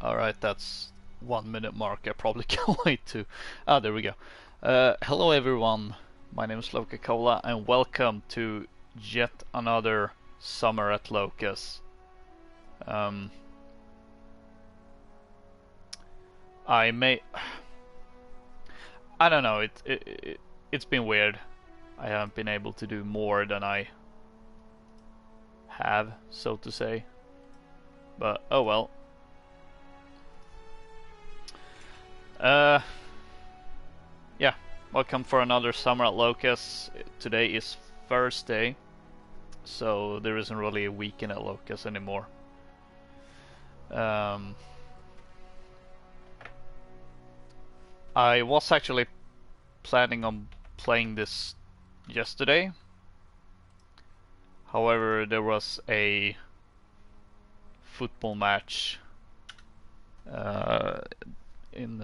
Alright, that's 1 minute mark. I probably can't wait to... Ah, there we go. Hello everyone, my name is LokaCola and welcome to yet another summer at Loka's. I may... I don't know, it's been weird. I haven't been able to do more than I have, so to say. But, oh well. Yeah, welcome for another summer at Locus. Today is Thursday, so there isn't really a weekend at Locus anymore. I was actually planning on playing this yesterday. However, there was a football match in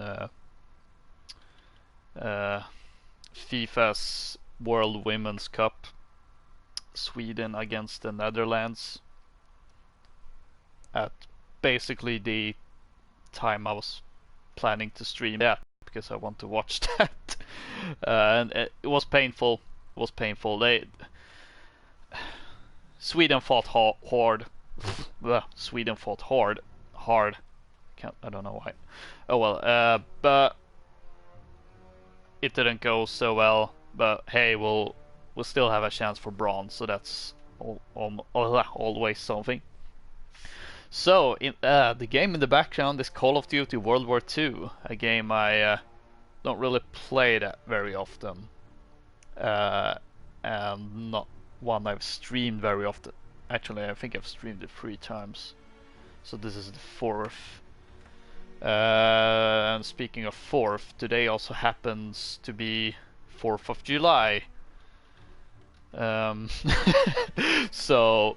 FIFA's World Women's Cup, Sweden against the Netherlands, at basically the time I was planning to stream that because I want to watch that. And it was painful. It was painful. Sweden fought hard. Sweden fought hard. I don't know why. Oh well. But it didn't go so well. But hey, we'll still have a chance for bronze. So that's always something. So, the game in the background is Call of Duty World War II, a game I don't really play that very often, and not one I've streamed very often. Actually, I think I've streamed it 3 times, so this is the 4th. And speaking of 4th, today also happens to be 4th of July. So...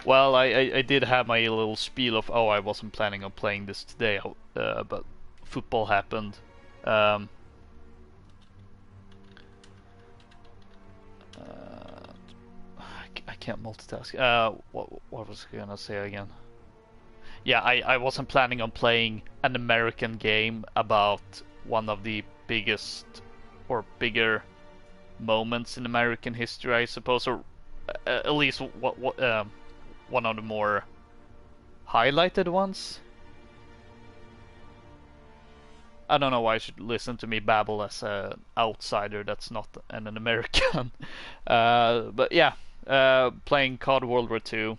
Well, I did have my little spiel of, oh, I wasn't planning on playing this today, but football happened. I can't multitask. What was I gonna say again? Yeah, I wasn't planning on playing an American game about one of the biggest or bigger moments in American history, I suppose, or at least one of the more highlighted ones. I don't know why you should listen to me babble as an outsider that's not an American. But yeah, playing COD World War II,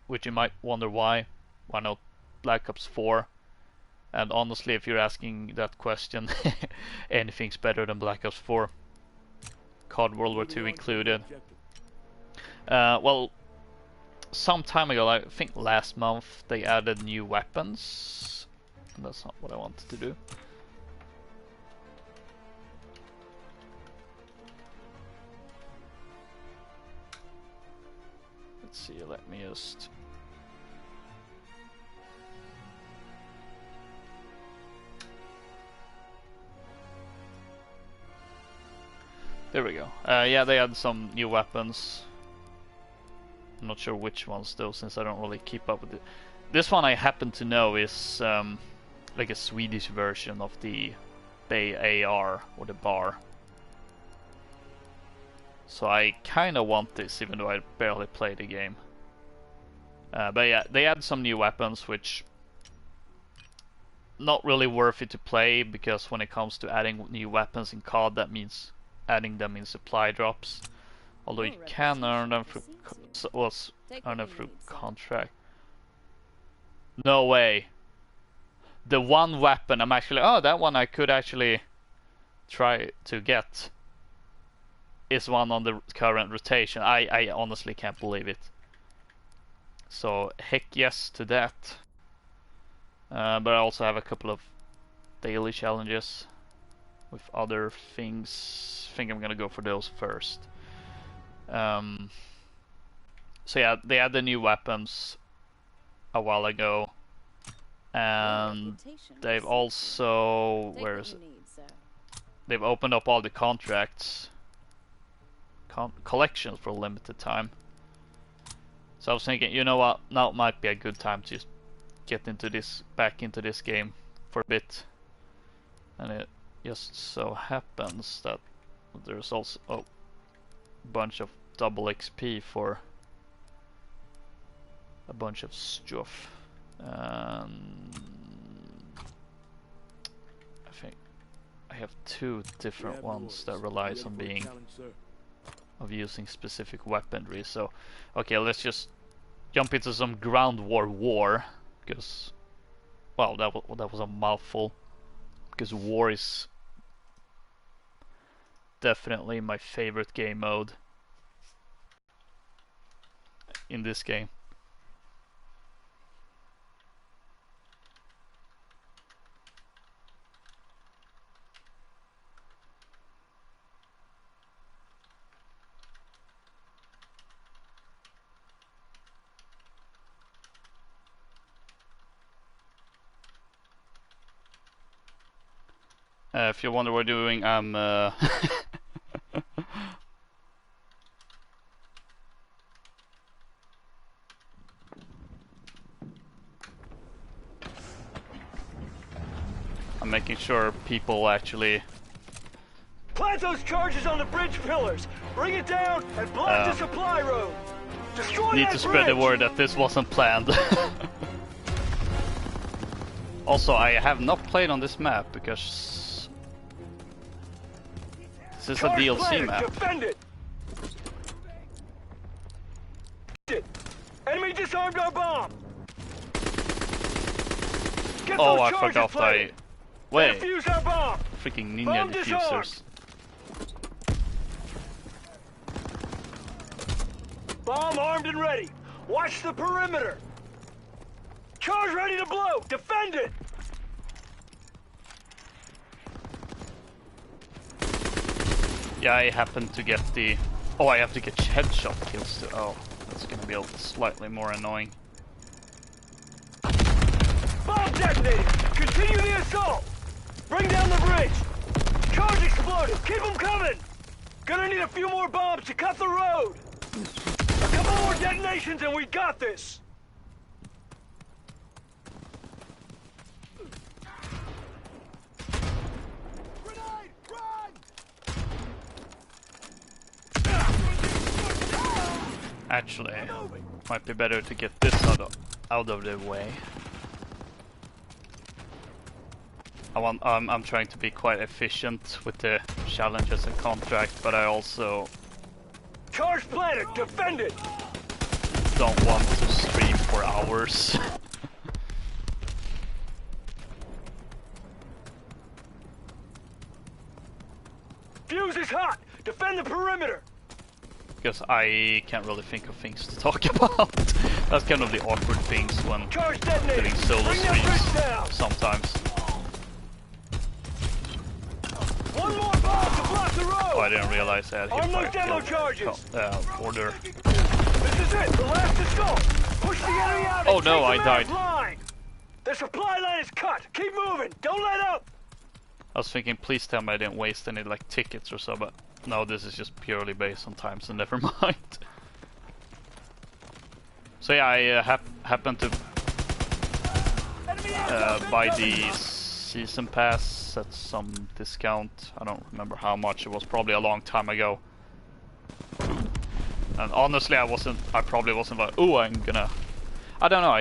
which you might wonder why. Why not Black Ops 4? And honestly, if you're asking that question, anything's better than Black Ops 4. COD World War II included. Well, some time ago, I think last month, they added new weapons. And that's not what I wanted to do. Let's see, let me just... There we go. Yeah, they had some new weapons. I'm not sure which ones though, since I don't really keep up with it. This one I happen to know is like a Swedish version of the Bay AR, or the bar. So I kinda want this, even though I barely play the game. But yeah, they add some new weapons, which... not really worth it to play, because when it comes to adding new weapons in COD, that means adding them in supply drops. Although you can earn them through contract. No way. The one weapon I'm actually... Oh, that one I could actually try to get is one on the current rotation. I honestly can't believe it. So, heck yes to that. But I also have a couple of daily challenges with other things. I think I'm gonna go for those first. So yeah, they had the new weapons a while ago, and they've also... where is it? They've opened up all the contracts, collections for a limited time. So I was thinking, you know what, now might be a good time to just get into this, back into this game for a bit. And it just so happens that there's also a bunch of double XP for a bunch of stuff. I think I have two different ones that relies on using specific weaponry. So okay, let's just jump into some ground war because, well, that was a mouthful, because war is definitely my favorite game mode in this game. If you wonder what we're doing, I'm I'm making sure people actually plant those charges on the bridge pillars. Bring it down and block the supply road. Destroy need that to spread the bridge. word that this wasn't planned. Also, I have not played on this map because this is a DLC map. Defend it. Enemy disarmed our bomb. Get Oh, those I charges forgot planted. Wait, Defuse our bomb. freaking ninja Bomb diffusers. Bomb armed and ready. Watch the perimeter. Charge ready to blow. Defend it. Yeah, I happen to get the... Oh, I have to get headshot kills too. Oh, that's gonna be slightly more annoying. Bomb detonated. Continue the assault. Bring down the bridge. Charge exploded. Keep them coming. Gonna need a few more bombs to cut the road. A couple more detonations and we got this. Grenade, run! Actually, might be better to get this out of the way. I'm trying to be quite efficient with the challenges and contract, but I also Charge planted, defend it! don't want to stream for hours. Fuse is hot! Defend the perimeter! Because I can't really think of things to talk about. That's kind of the awkward things when Charge detonated! doing solo Bring that bridge streams down! sometimes. One more bomb to block the road! Oh, I didn't realize I had Arm those demo hipfire charges! order. This is it! The last assault! Push the enemy out! Oh and no, take I them out of died. line. The supply line is cut! Keep moving! Don't let up! I was thinking, please tell me I didn't waste any like tickets or so, but no, this is just purely based on time, so never mind. So yeah, I happened to buy the season pass at some discount. I don't remember how much. It was probably a long time ago. And honestly, I probably wasn't like, oh, I'm gonna. I don't know.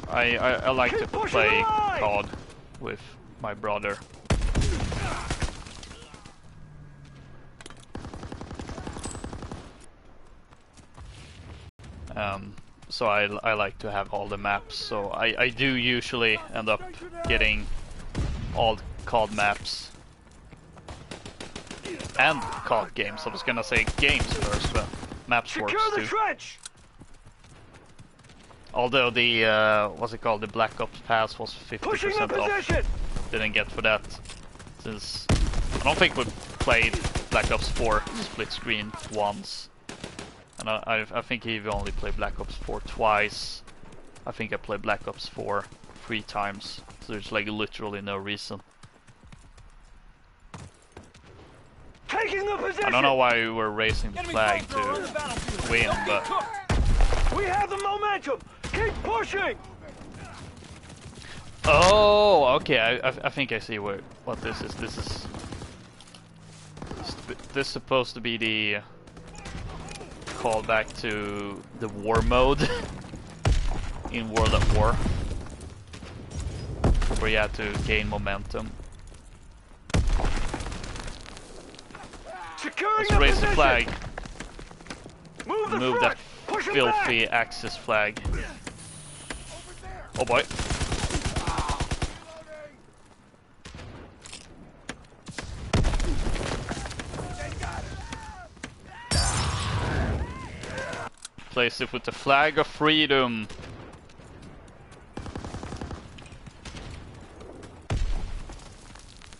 I like to play COD with my brother. So I like to have all the maps. So I do usually end up getting all COD maps and COD games. I was gonna say games first, but maps works too. Trench. Although the what's it called, the Black Ops Pass was 50% off. Didn't get for that, since I don't think we played Black Ops 4 split screen once, and I think he only played Black Ops 4 twice. I think I played Black Ops 4 3 times, so there's like literally no reason. Take Taking the position. I don't know why we were raising the flag to win, but we have the momentum. Keep pushing. oh, okay. I think I see what this is. This is supposed to be the callback to the war mode in World at War, where you had to gain momentum. Securing Let's raise the flag. Move that filthy Axis flag. Oh boy. Place it with the flag of freedom.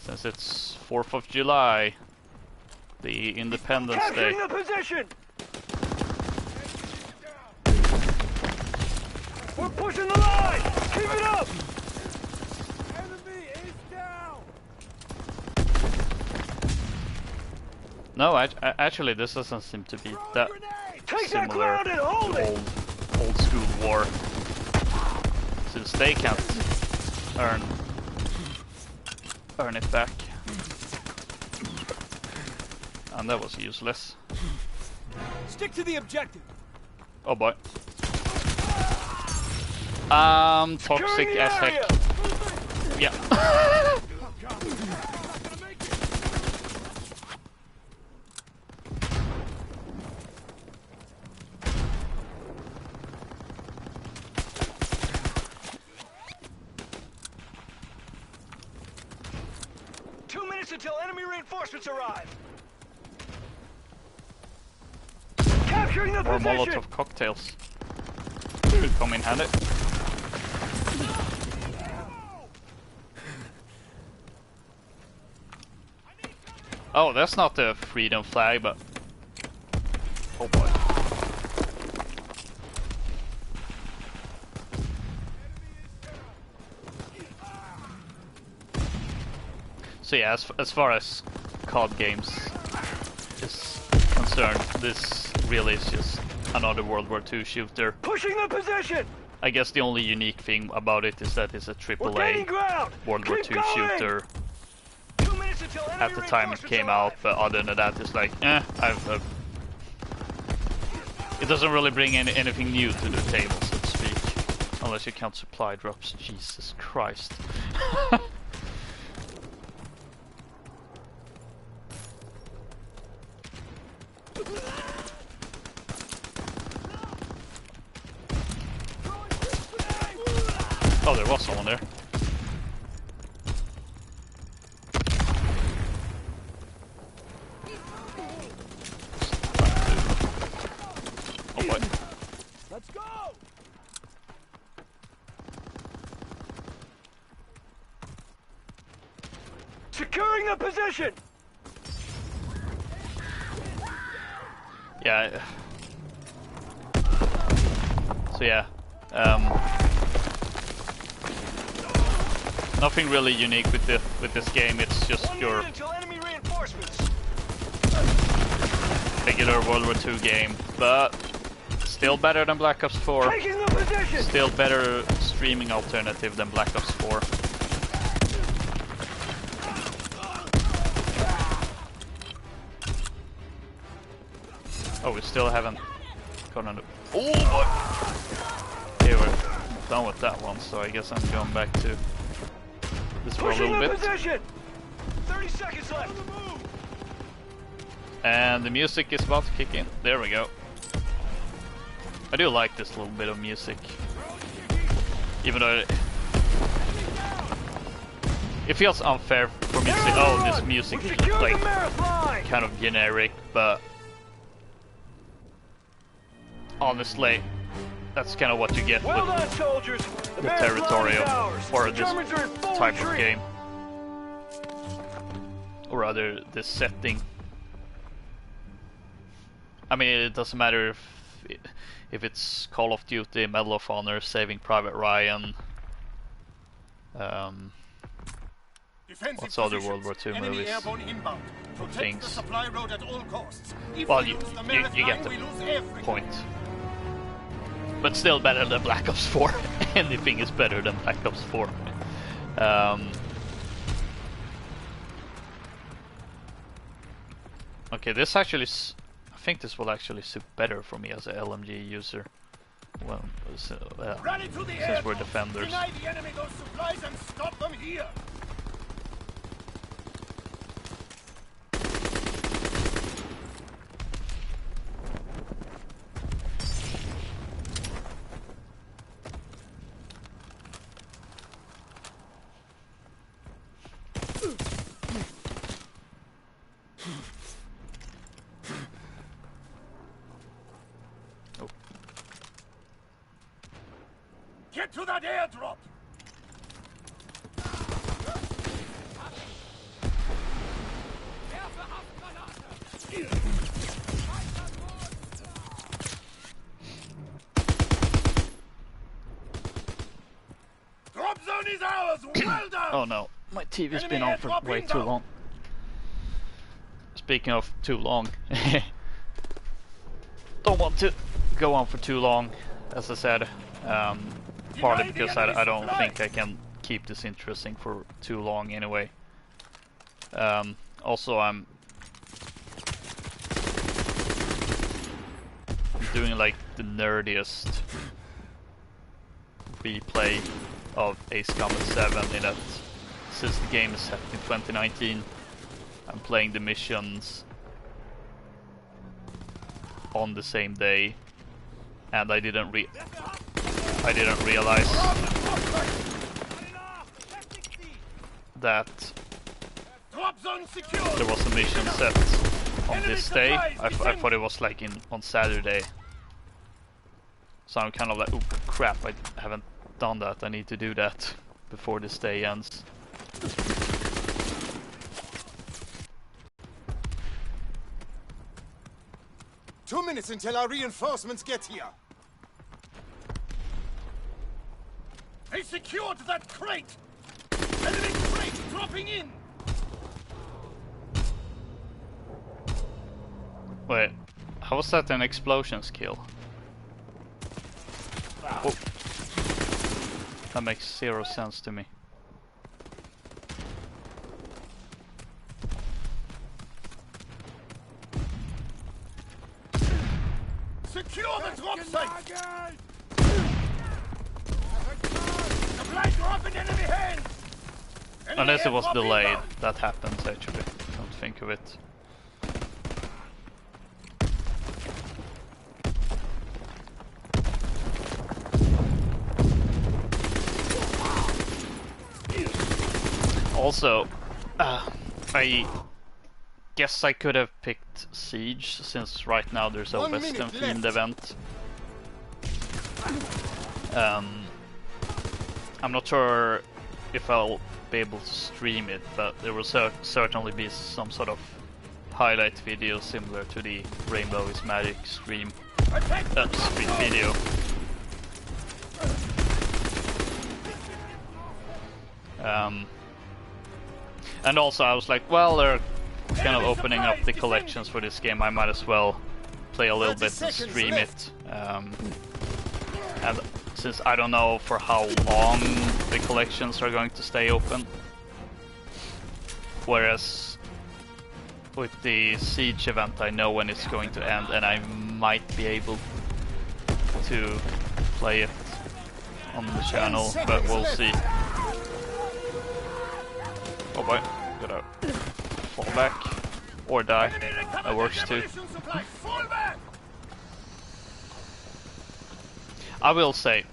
Since it's 4th of July, the Independence Day. Capturing the position. We're pushing the line. Keep it up. Enemy is down. No, actually, this doesn't seem to be that similar to old school war, since they can't earn it back, and that was useless. Stick to the objective. Oh boy. Toxic as heck. Yeah. 2 minutes until enemy reinforcements arrive. Capturing the Or position. Molotov cocktails could come in handy. Oh, that's not the freedom flag, but oh boy. So yeah, as far as COD games is concerned, this really is just another World War II shooter. Pushing the position. I guess the only unique thing about it is that it's a AAA World War II shooter at the time it came out, but other than that, it's like, it doesn't really bring anything new to the table, so to speak. Unless you count supply drops. Jesus Christ. Oh, there was someone there. Oh boy. Let's go. Securing the position. Yeah. So yeah. Nothing really unique with this game. It's just your regular World War II game, but still better than Black Ops 4. Still better streaming alternative than Black Ops 4. Oh, we still haven't gone on the... Oh boy! Okay, we're done with that one, so I guess I'm going back to this for a little bit. 30 seconds left. And the music is about to kick in. There we go. I do like this little bit of music. Even though it feels unfair for me to say, oh, this music is like kind of generic, but honestly, that's kind of what you get with the territory of, or this type of game. Or rather, this setting. I mean, it doesn't matter if it's Call of Duty, Medal of Honor, Saving Private Ryan, Defensive what's other positions. World War II Enemy movies? airborne inbound. Protect Things. the supply road at all costs. If Well, we you, lose the you, Meredith you get line, the we lose everything. point. But still better than Black Ops 4. Anything is better than Black Ops 4. Okay, this actually... I think this will actually suit better for me as a LMG user. Well, since we're defenders. Deny the enemy those supplies and stop them here. Get to that airdrop! Drop zone is ours! Well done! Oh no, my TV's been on for way too long. Speaking of too long, don't want to go on for too long, as I said. Partly because I don't think I can keep this interesting for too long anyway. Also, I'm doing like the nerdiest replay of Ace Combat 7 in that since the game is set in 2019, I'm playing the missions on the same day, and I didn't realize that there was a mission set on this day. I thought it was like on Saturday. So I'm kind of like, oh crap, I haven't done that. I need to do that before this day ends. Two minutes until our reinforcements get here. They secured that crate! Enemy crate dropping in! Wait, how was that an explosion skill? Oh. That makes zero sense to me. Secure the drop site! Supply drop in enemy hands! Enemy Unless it was airdrop delayed, inbound. that happens actually. Don't think of it. Also, I guess I could have picked Siege, since right now there's a Western themed event. I'm not sure if I'll be able to stream it, but there will certainly be some sort of highlight video similar to the Rainbow is Magic stream video. And also I was like, well, they're kind of opening up the collections for this game, I might as well play a little bit and stream it. And since I don't know for how long the collections are going to stay open, whereas with the Siege event I know when it's going to end, and I might be able to play it on the channel, but we'll see. Oh boy, gotta fall back or die. That works too. I will say,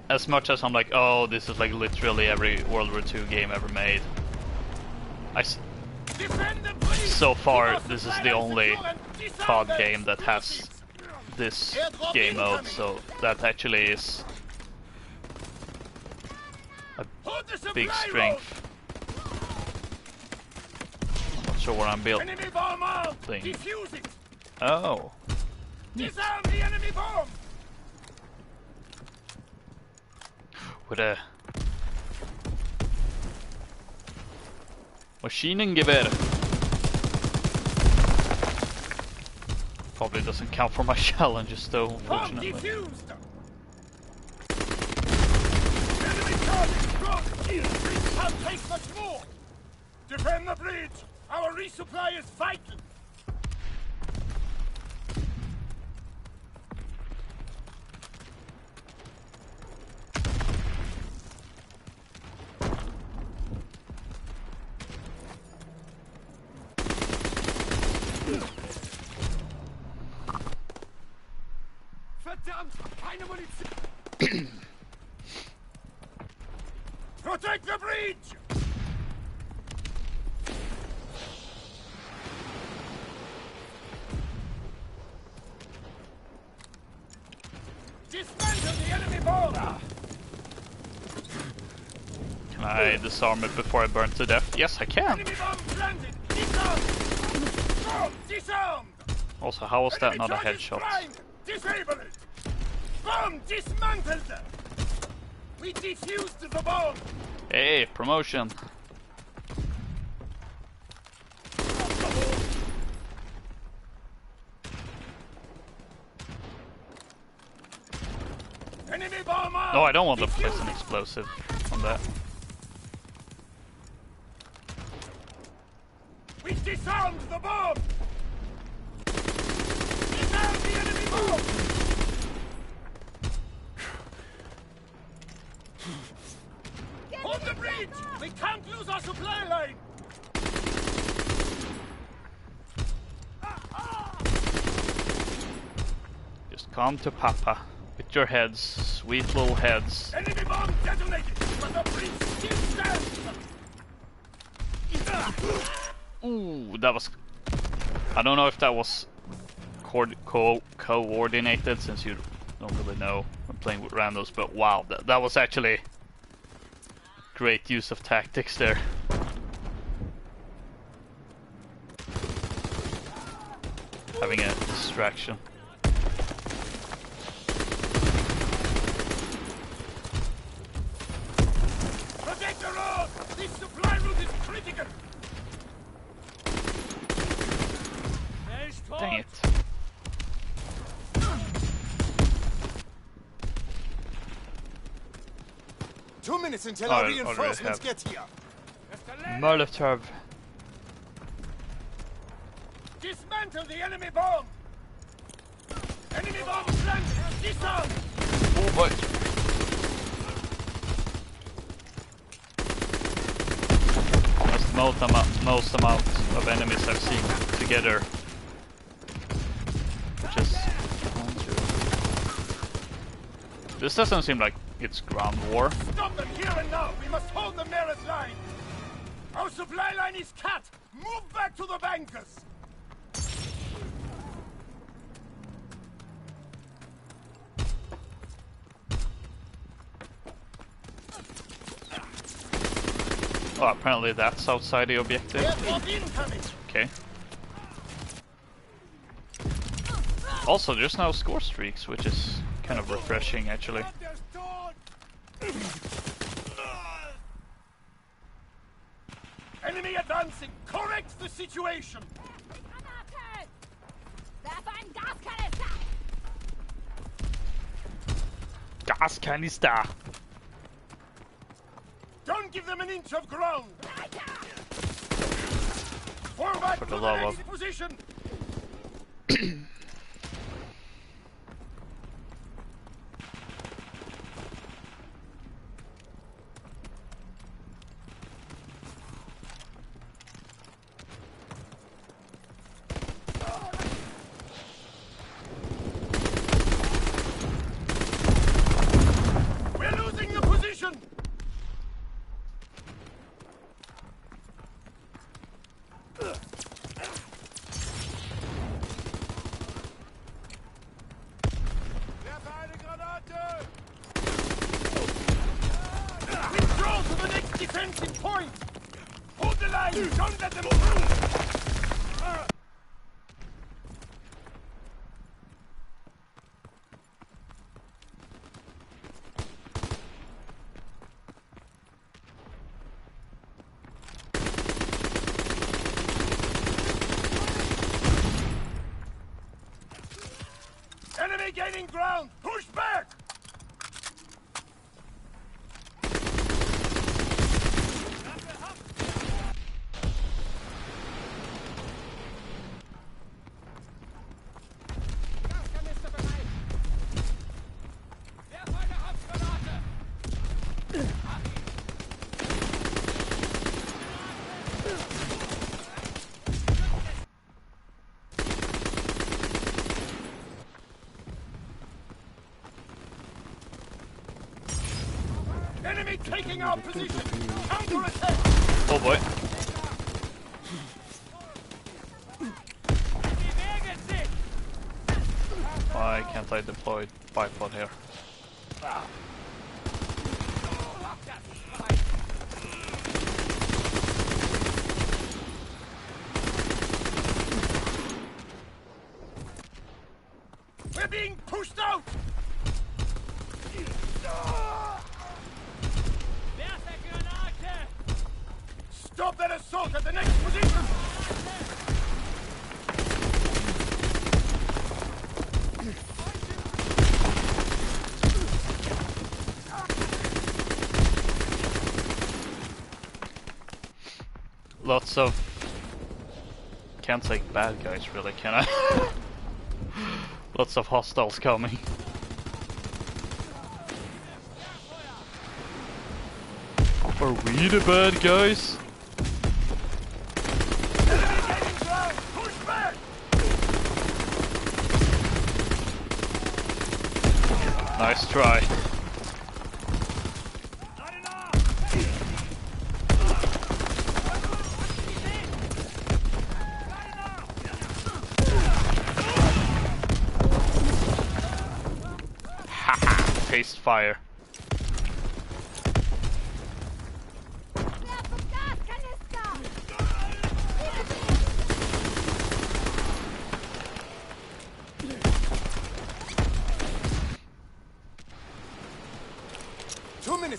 as much as I'm like, oh, this is like literally every World War II game ever made, so far this is the only COD game that has this game mode, so that actually is a big strength. I'm not sure where I'm building. Oh. Disarm the enemy bomb! With a Maschinengevär. Probably doesn't count for my challenges though, Bomb unfortunately. defused! Enemy target strong! This can't take much more! Defend the bridge! Our resupply is vital! Verdammt! Keine Munition! Protect the breach! Dismantle the enemy bomb! Can I disarm it before I burn to death? Yes, I can. Enemy bomb planted! Disarmed! Bomb disarmed! Also, how was that Enemy not a target headshot? primed! Disable it! Bomb dismantled! We defused the bomb! Hey, promotion. Enemy bomb armed! No, I don't want to Defuse place an it. explosive on that. We disarmed the bomb! Disarm the enemy bomb! Hold the bridge! We can't lose our supply line! Just come to Papa with your heads, sweet little heads. Enemy bomb detonated, but the bridge still stands! Ooh, that was... I don't know if that was coordinated, since you don't really know when playing with randos, but wow, that was actually great use of tactics there. Having a distraction. Protect the road! This supply route is critical! Dang it. 2 minutes until Oh, our I already reinforcements have. get here. Molotov. Dismantle the enemy bomb! Enemy bomb planted! Disarm! Oh boy. That's the most amount of enemies I've seen together. Just this doesn't seem like it's ground war. Stop them here and now! We must hold the nearest line! Our supply line is cut! Move back to the bankers! Oh, apparently that's outside the objective. Airport incoming! Okay. Also, there's now score streaks, which is kind of refreshing, actually. Enemy advancing! Correct the situation! Gaskanister! Don't give them an inch of ground! Forward For to the the love next of- position! We're losing the position! Withdraw to the next defensive point! Hold the line! Don't let them through! Gaining ground! Push back! Enemy taking our position! Counter-attack! Oh boy. Why can't I deploy bipod here? We're being pushed out! Stop that assault at the next position! Lots of... Can't say bad guys really, can I? Lots of hostiles coming. Are we the bad guys? Push back! Nice try. Not enough! Haha, taste fire.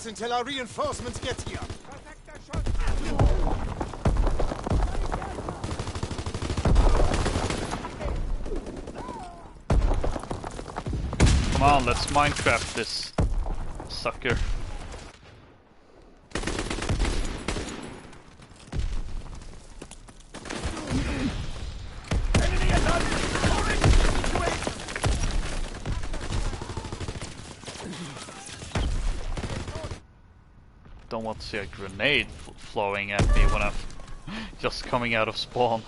Until our reinforcements get here. Come on, let's Minecraft this sucker. Enemy attack! Don't want to see a grenade flowing at me when I'm just coming out of spawn.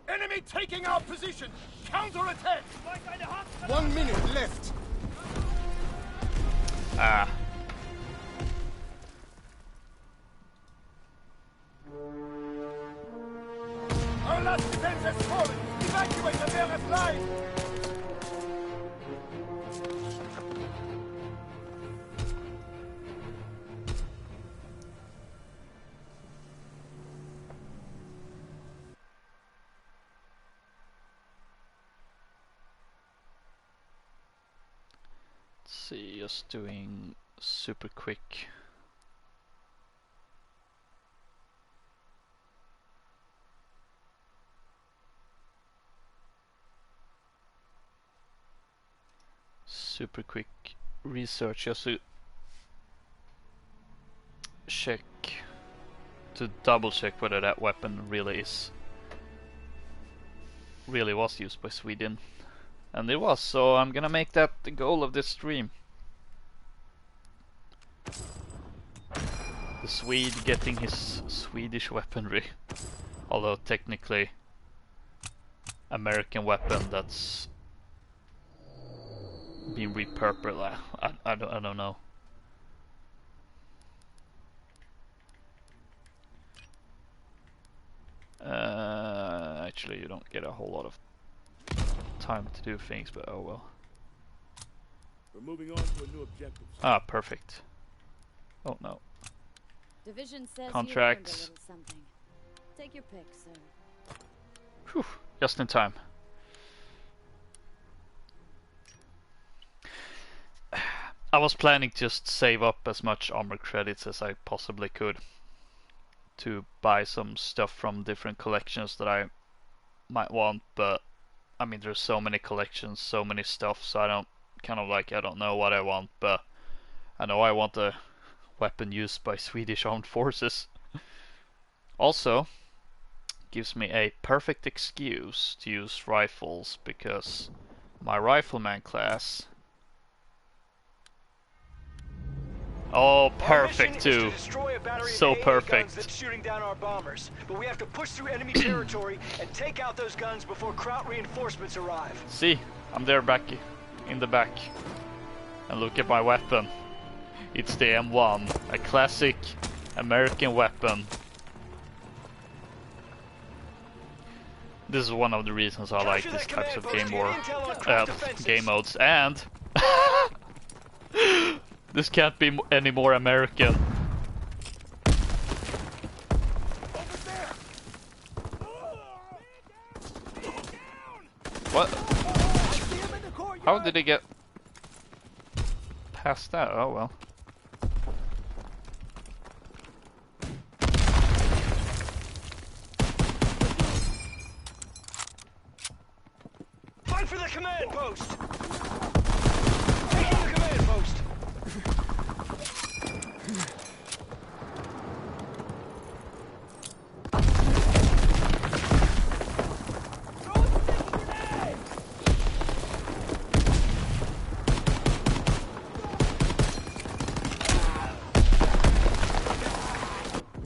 Enemy taking our position! Counter-attack! 1 minute left! Ah. Our last defense has fallen! Evacuate the nearest line! See, just doing super quick. Super quick research just to check, to double check whether that weapon really was used by Sweden. And it was, so I'm gonna make that the goal of this stream. The Swede getting his Swedish weaponry. Although technically American weapon that's been repurposed. I don't know. Actually you don't get a whole lot of time to do things, but oh well. We're moving on to a new objective. Ah, perfect. Oh no. Division says Contracts. you learned a little something. Take your pick, sir. Whew, just in time. I was planning to just save up as much armor credits as I possibly could to buy some stuff from different collections that I might want, but I mean there's so many collections, so many stuff, so I don't I don't know what I want, but I know I want a weapon used by Swedish Armed Forces. Also, gives me a perfect excuse to use rifles because my rifleman class. Oh, perfect too. So perfect. That's shooting down our bombers, but we have to push through enemy territory and take out those guns before Kraut reinforcements arrive. See, I'm there back in the back. And look at my weapon. It's the M1, a classic American weapon. This is one of the reasons I like these types of game modes, and this can't be any more American. What? How did he get past that? Oh well. Fight for the command post! Taking the command post!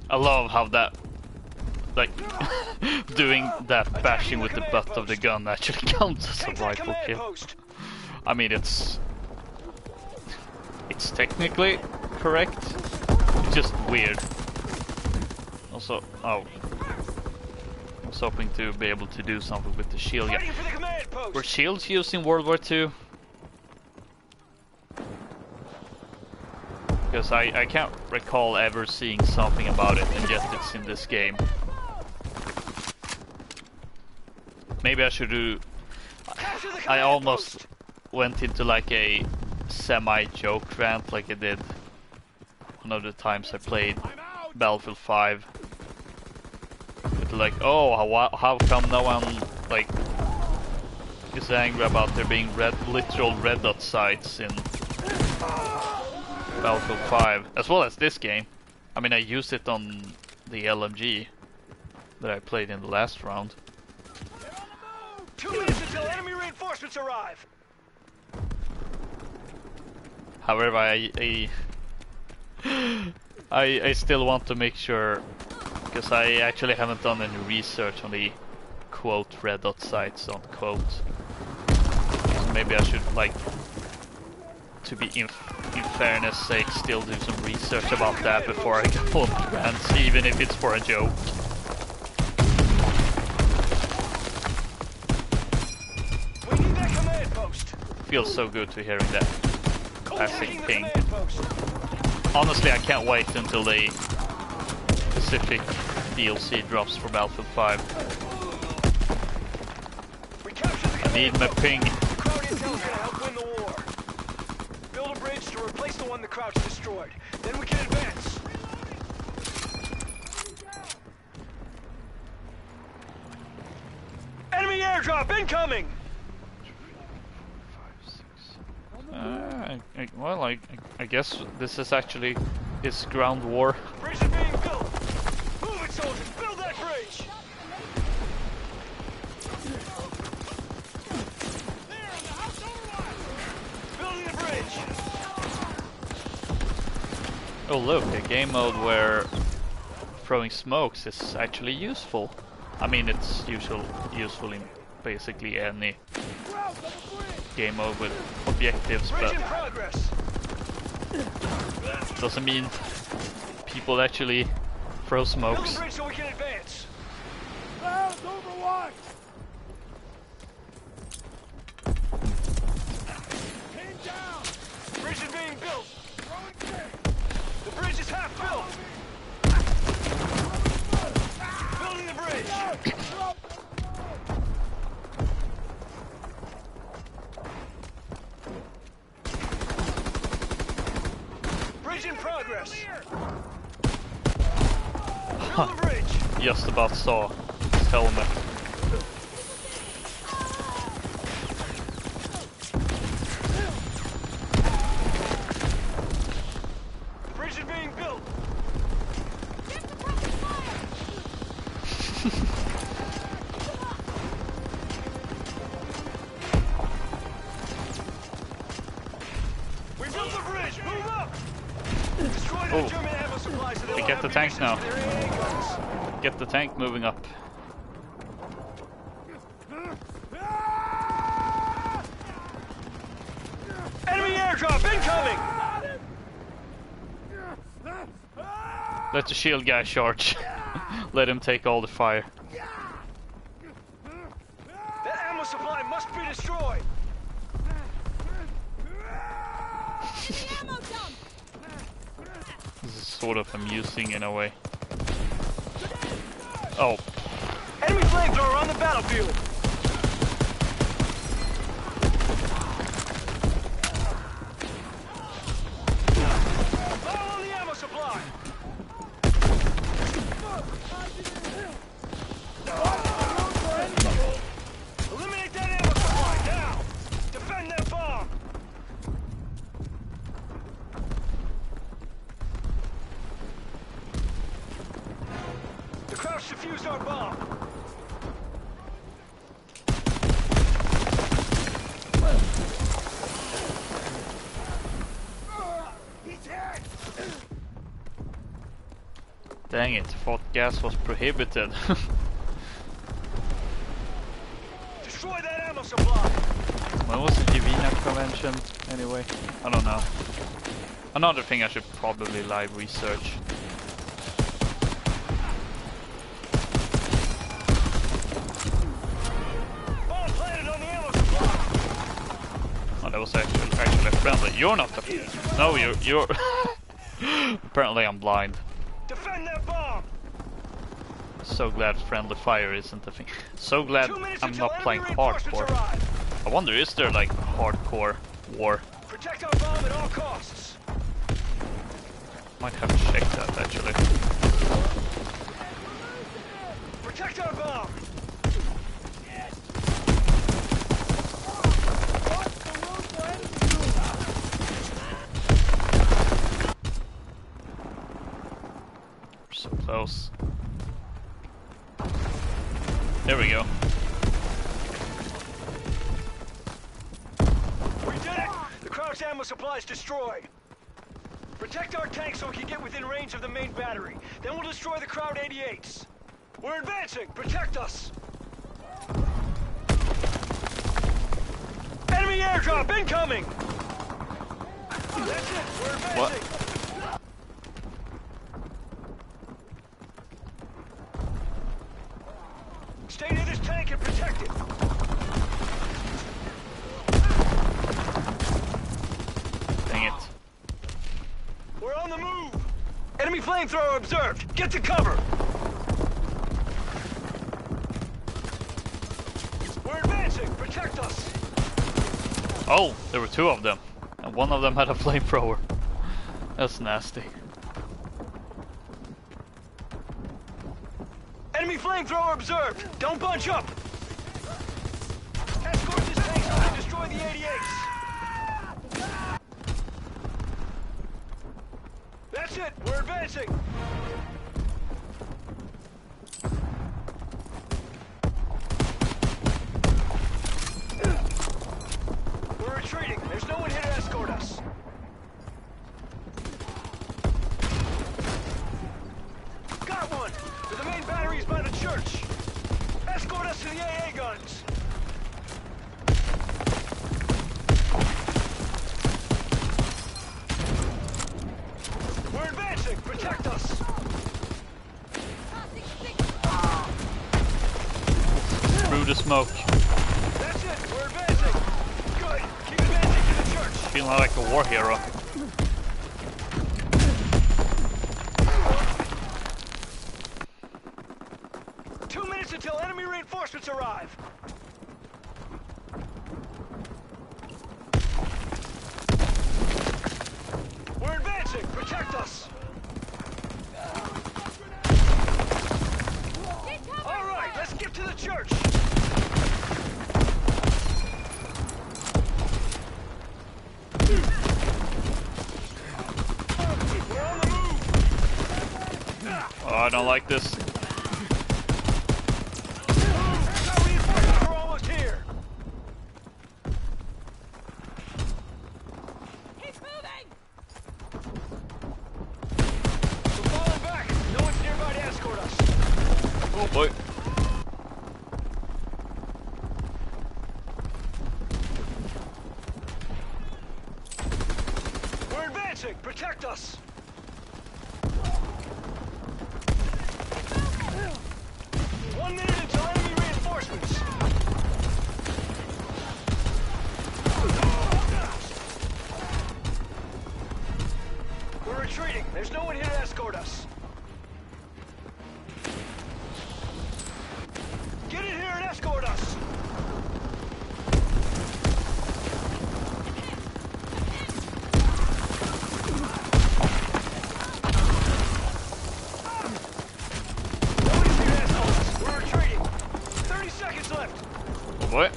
I love how that, like, doing that bashing with the butt of the gun actually counts as a rifle kill. I mean, it's technically correct, it's just weird. Also, oh, I was hoping to be able to do something with the shield gun. Were shields used in World War II? Because I can't recall ever seeing something about it, and yet it's in this game. Maybe I should do... I almost went into like a semi-joke rant like I did one of the times I played Battlefield 5. With like, oh, how come no one like is angry about there being literal red dot sights in Battlefield 5, as well as this game. I mean, I used it on the LMG that I played in the last round. 2 minutes until enemy reinforcements arrive. However, I still want to make sure, because I actually haven't done any research on the quote red dot sights on quote. So maybe I should, like, to be in fairness sake, still do some research about that before I go on rants, even if it's for a joke. We need that command post. Feels so good to hearing that classic ping. Honestly, I can't wait until the Pacific DLC drops for Battlefield 5. I need my ping. Kraut intel's gonna help win the war. Build a bridge to replace the one the Kraut's destroyed. Then we can advance. Enemy airdrop incoming! I guess this is actually his ground war. Bridge is being built. Move it, soldiers. Build that bridge. Building the bridge. Oh look, a game mode where throwing smokes is actually useful. I mean, it's useful in basically any game mode with objectives, but doesn't mean people actually throw smokes. Bridge so we can advance. Bridge is being built. The bridge is half built. Building Build the bridge. Just about saw his helmet. The bridge is being built. We built the bridge. Move up. Destroy that Oh. German ammo supply so they We won't get have the tanks now. munitions for their AA guns. Get the tank moving up. Enemy airdrop incoming. Let the shield guy charge. Let him take all the fire. That ammo supply must be destroyed. This is sort of amusing in a way. Oh, Enemy flamethrower on the battlefield. Fire on the ammo supply. Eliminate that ammo supply now. Defend that bomb. The Crouch defused our bomb. dang it. Thought gas was prohibited. Destroy that ammo supply. When was the Divina convention anyway? I don't know. Another thing I should probably live research. Bomb planted on the ammo supply. Oh, that was actually friendly. You're not the... No, you're... Apparently I'm blind. Defend that bomb. So glad friendly fire isn't a thing. So glad 2 minutes I'm until not playing enemy reinforcements hardcore. arrive. I wonder, is there like hardcore war? Protect our bomb at all costs. Might have to check that actually. Protect our bomb. We're so close. There we go. We did it! The Crouch ammo supply is destroyed. Protect our tank so we can get within range of the main battery. Then we'll destroy the Crowd 88s. We're advancing! Protect us! Enemy airdrop incoming! That's it! We're advancing! What? Stay near this tank and protect it! Dang it. We're on the move! Enemy flamethrower observed! Get to cover! We're advancing! Protect us! Oh, there were two of them. And one of them had a flamethrower. That's nasty. Enemy flamethrower observed! Don't bunch up! Escort this tank so we can destroy the 88s! That's it! We're advancing! We're retreating. There's no one here to escort us. Got one! To the main batteries by the church. Escort us to the AA guns. We're advancing. Protect us. Through the smoke. That's it. We're advancing. Good. Keep advancing to the church. Feeling like a war hero. Until enemy reinforcements arrive. We're advancing. Protect us. I don't like this. We're almost here. He's moving! We're falling back. No one's nearby to escort us. Oh boy. We're advancing. Protect us. 1 minute until enemy reinforcements. We're retreating. There's no one here to escort us. Get in here and escort us. Nobody's here to escort us. We're retreating. 30 seconds left. Oh boy.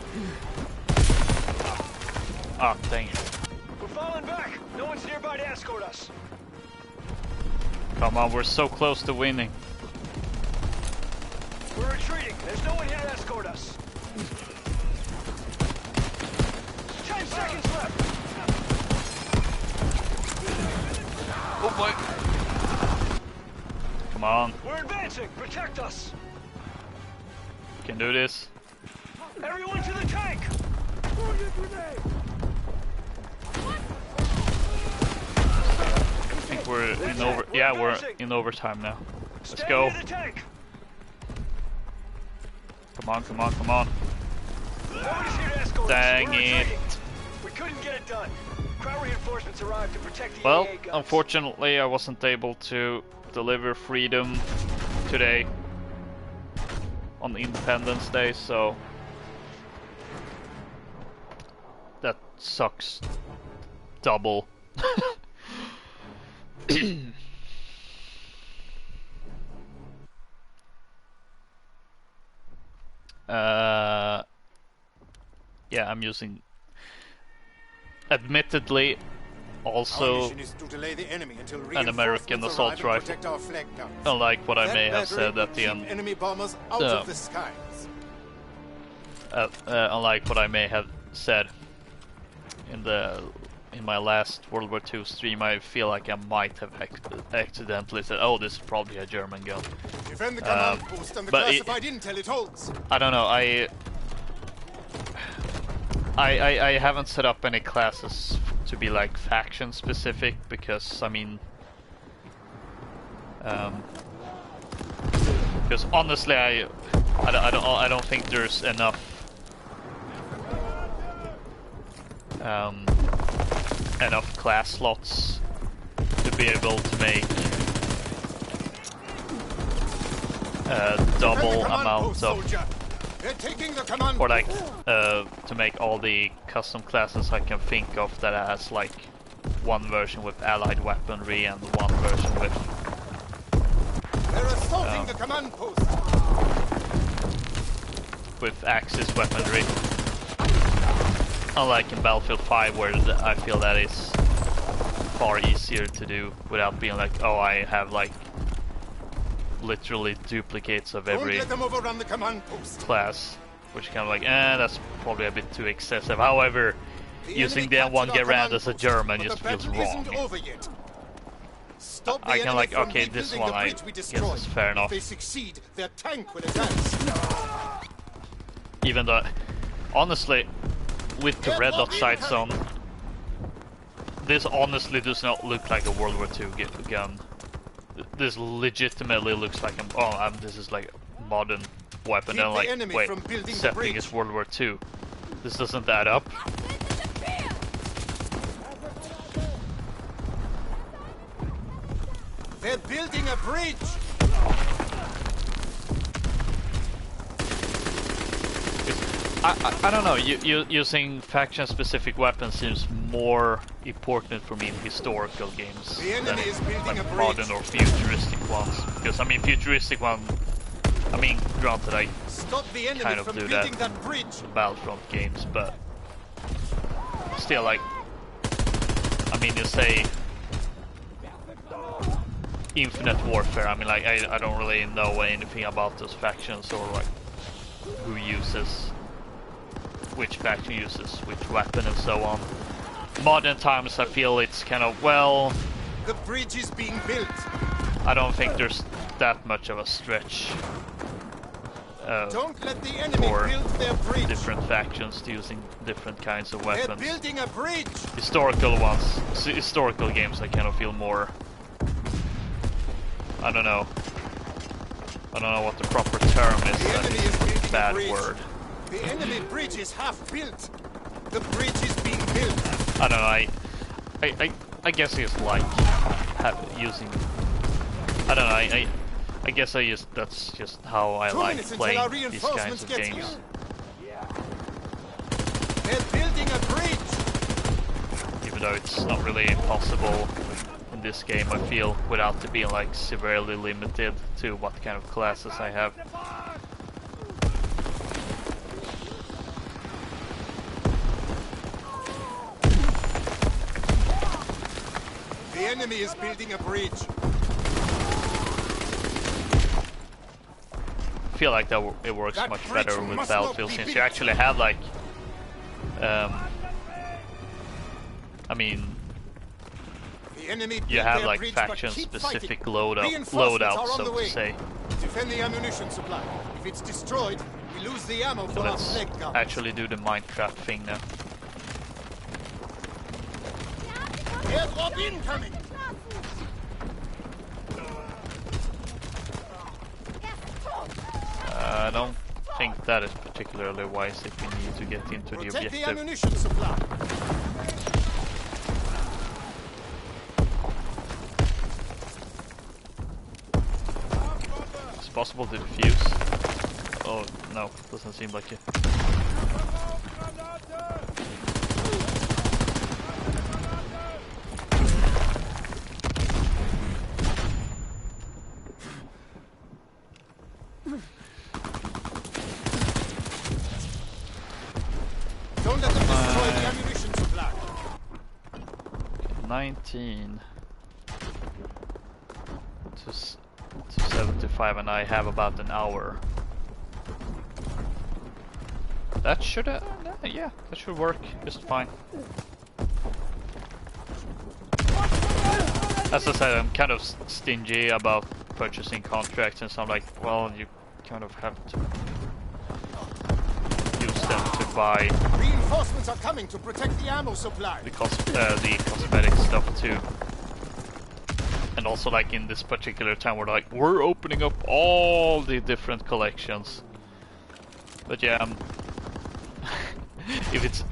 Ah, dang it. We're falling back. No one's nearby to escort us. Come on, we're so close to winning. We're retreating. There's no one here to escort us. 10 seconds left. Oh boy. Come on, We're advancing. Protect us. can do this. Everyone to the tank. I think we're in over. Yeah, we're in overtime now. Let's Stand go. near the tank. Come on, come on, come on. Nobody's here to escort Dang us. We're it. retreating. We couldn't get it done. Crowd reinforcements arrived to protect the Well, AA guns. unfortunately, I wasn't able to deliver freedom today on Independence Day, so that sucks double. Yeah, I'm using, admittedly, Our also mission is to delay the enemy until an American reinforcements assault arrive and rifle. protect our flag guns. Unlike what I That may have battery said will at the keep end. enemy bombers out of the skies. Unlike what I may have said in my last World War II stream, I feel like I might have accidentally said, "Oh, this is probably a German gun." Defend the command post and the but classified intel it holds. I don't know. I haven't set up any classes to be like faction specific because I mean, because honestly, I don't think there's enough enough class slots to be able to make double amount of, They're taking the command or like to make all the custom classes I can think of that has like one version with allied weaponry and one version with They're assaulting the command post. Axis weaponry. Unlike in Battlefield 5 where I feel that is far easier to do without being like, oh, I have like literally duplicates of every Don't let them overrun the command post. class, which kind of like, that's probably a bit too excessive. However, using enemy the M1 captured our Garand command as a post, German but just the feels battle wrong. isn't over yet. Stop the I can enemy like, from okay, this rebuilding one the I bridge we guess destroyed. is fair enough. If they succeed, their tank will advance. Even though, honestly, with the red dot sights on, this honestly does not look like a World War II gun. This legitimately looks like this is like a modern weapon. Keep And the like, enemy wait, from building the setting bridge. is World War II. This doesn't add up. They're building a bridge. I don't know. Using faction-specific weapons seems more important for me in historical games The enemy than is building like a bridge. modern or futuristic ones. Because I mean, futuristic one. I mean, granted, I Stop the enemy kind of from do building that that bridge. in Battlefront games, but still, like, I mean, you say Infinite Warfare. I mean, like, I don't really know anything about those factions or like who uses which faction uses which weapon and so on. Modern times, I feel it's kind of, well, The bridge is being built. I don't think there's that much of a stretch Don't let the enemy for build their bridge. different factions using different kinds of They're weapons. building a bridge. Historical games, I kind of feel more, I don't know what the proper term is. The enemy is building a Bad bridge. word. The enemy bridge is half built. The bridge is being built. I don't know. I guess it's like using. I don't know. I guess that's just how I 2 like minutes until playing our these reinforcements kinds of get games. here. They're building a bridge. Even though it's not really impossible in this game, I feel, without it being like severely limited to what kind of classes I have. The enemy is building a bridge. I feel like it works That much bridge better with must not Battlefield be since built. you actually have like, I mean, The enemy you built have their like bridge, but faction-specific keep fighting. Reinforcements loadouts, are on so the to way. say. Defend the ammunition supply. If it's destroyed, we lose the ammo So for our let's flag guns. actually do the Minecraft thing now. Airdrop incoming. I don't think that is particularly wise if you need to get into the Protect the objective. ammunition supply. It's possible to defuse. Oh no, doesn't seem like it. Don't let them destroy the ammunition supply. 19 to 75, and I have about an hour. That should, yeah, that should work just fine. As I said, I'm kind of stingy about purchasing contracts, and so I'm like, well, you kind of have to use them to buy Reinforcements are coming to protect the ammo supply. the cosmetic stuff too. And also, like, in this particular time, we're opening up all the different collections. But yeah, if it's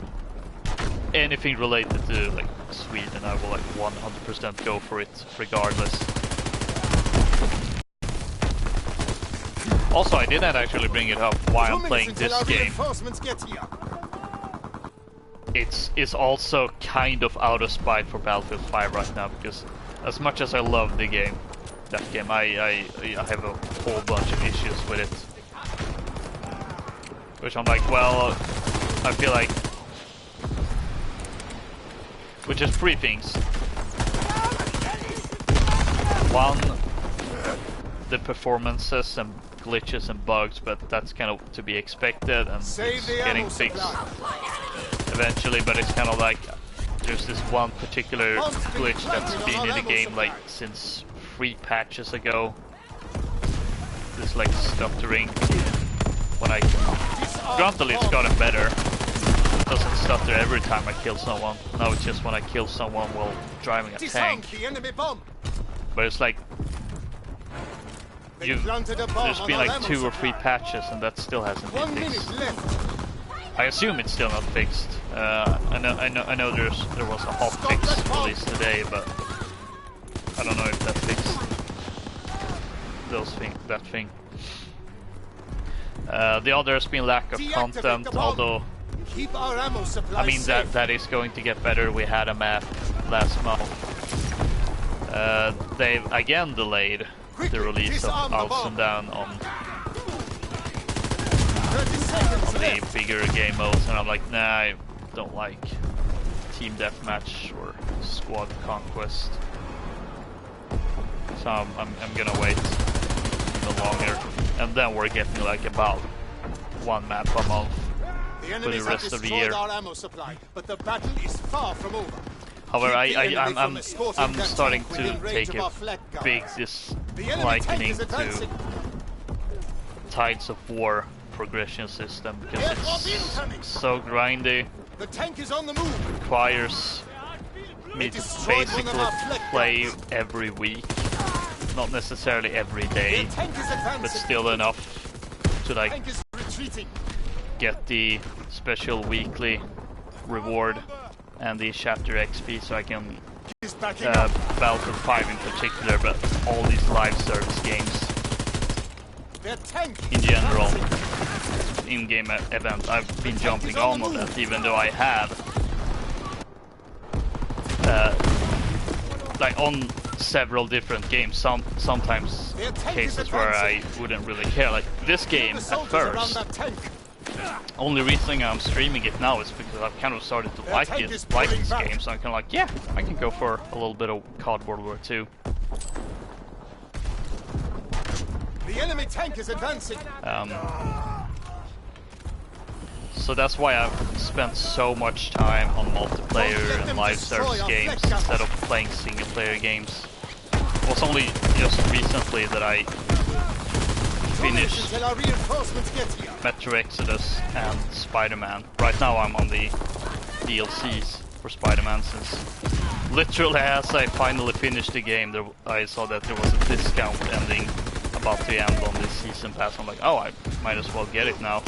anything related to like Sweden, I will like 100% go for it regardless. Also, I didn't actually bring it up while 2 I'm minutes playing until this our game. reinforcements get here. It's also kind of out of spite for Battlefield 5 right now, because as much as I love the game, I have a whole bunch of issues with it. Which I'm like, well, I feel like, which is three things. One, the performances and glitches and bugs, but that's kind of to be expected, and Save it's the getting ammo fixed supply. eventually, but it's kind of like there's this one particular glitch that's been in the game like since 3 patches ago. This like stuttering when I granted it's gotten better. It doesn't stutter every time I kill someone. Now it's just when I kill someone while driving a Disarm tank. the enemy bomb. But it's like They planted a bomb there's on been our like ammo 2 or 3 supply. patches and that still hasn't 1 been minute fixed. left. I assume it's still not fixed. I know there was a hot fix released today, but I don't know if that fixed that thing. The other has been lack of Deactivate content, the bomb. although Keep our ammo supply I mean safe. that is going to get better. We had a map last month. They've again delayed the release of disarm the House bomb. and Down on 30 seconds the left. bigger game modes, and I'm like, nah, I don't like team deathmatch or squad conquest. so I'm gonna wait even longer, and then we're getting like about one map a month for the rest of the year. Our ammo supply, but the battle is far from over. However, Keep the enemy from I'm escorting their starting tank to within range take of a our flag gun. big The enemy tank disliking is advancing. to Tides of War progression system because Aircraft it's incoming. so grindy. The tank is on the move. Requires me It to destroyed one of basically our flag play guns. every week, not necessarily every Their day, tank is advancing. but still enough to like Tank is retreating. get the special weekly reward and the chapter XP, so I can He's backing up. Battlefield 5 in particular, but all these live service games Their tank in is general, advancing. in-game event. I've been jumping on that, even though I have like on several different games. Sometimes cases where I wouldn't really care. Like this game The at soldiers around first. that tank. Only reason I'm streaming it now is because I've kind of started to like tank it, is like pulling this back. game. So I'm kind of like, yeah, I can go for a little bit of COD World War II. The enemy tank is advancing. So that's why I've spent so much time on multiplayer and live service games instead of playing single player games. It was only just recently that I finished Until our reinforcements get here. Metro Exodus and Spider-Man. Right now I'm on the DLCs for Spider-Man, since literally as I finally finished the game, I saw that there was a discount ending about to end on this season pass. I'm like, oh, I might as well get it now.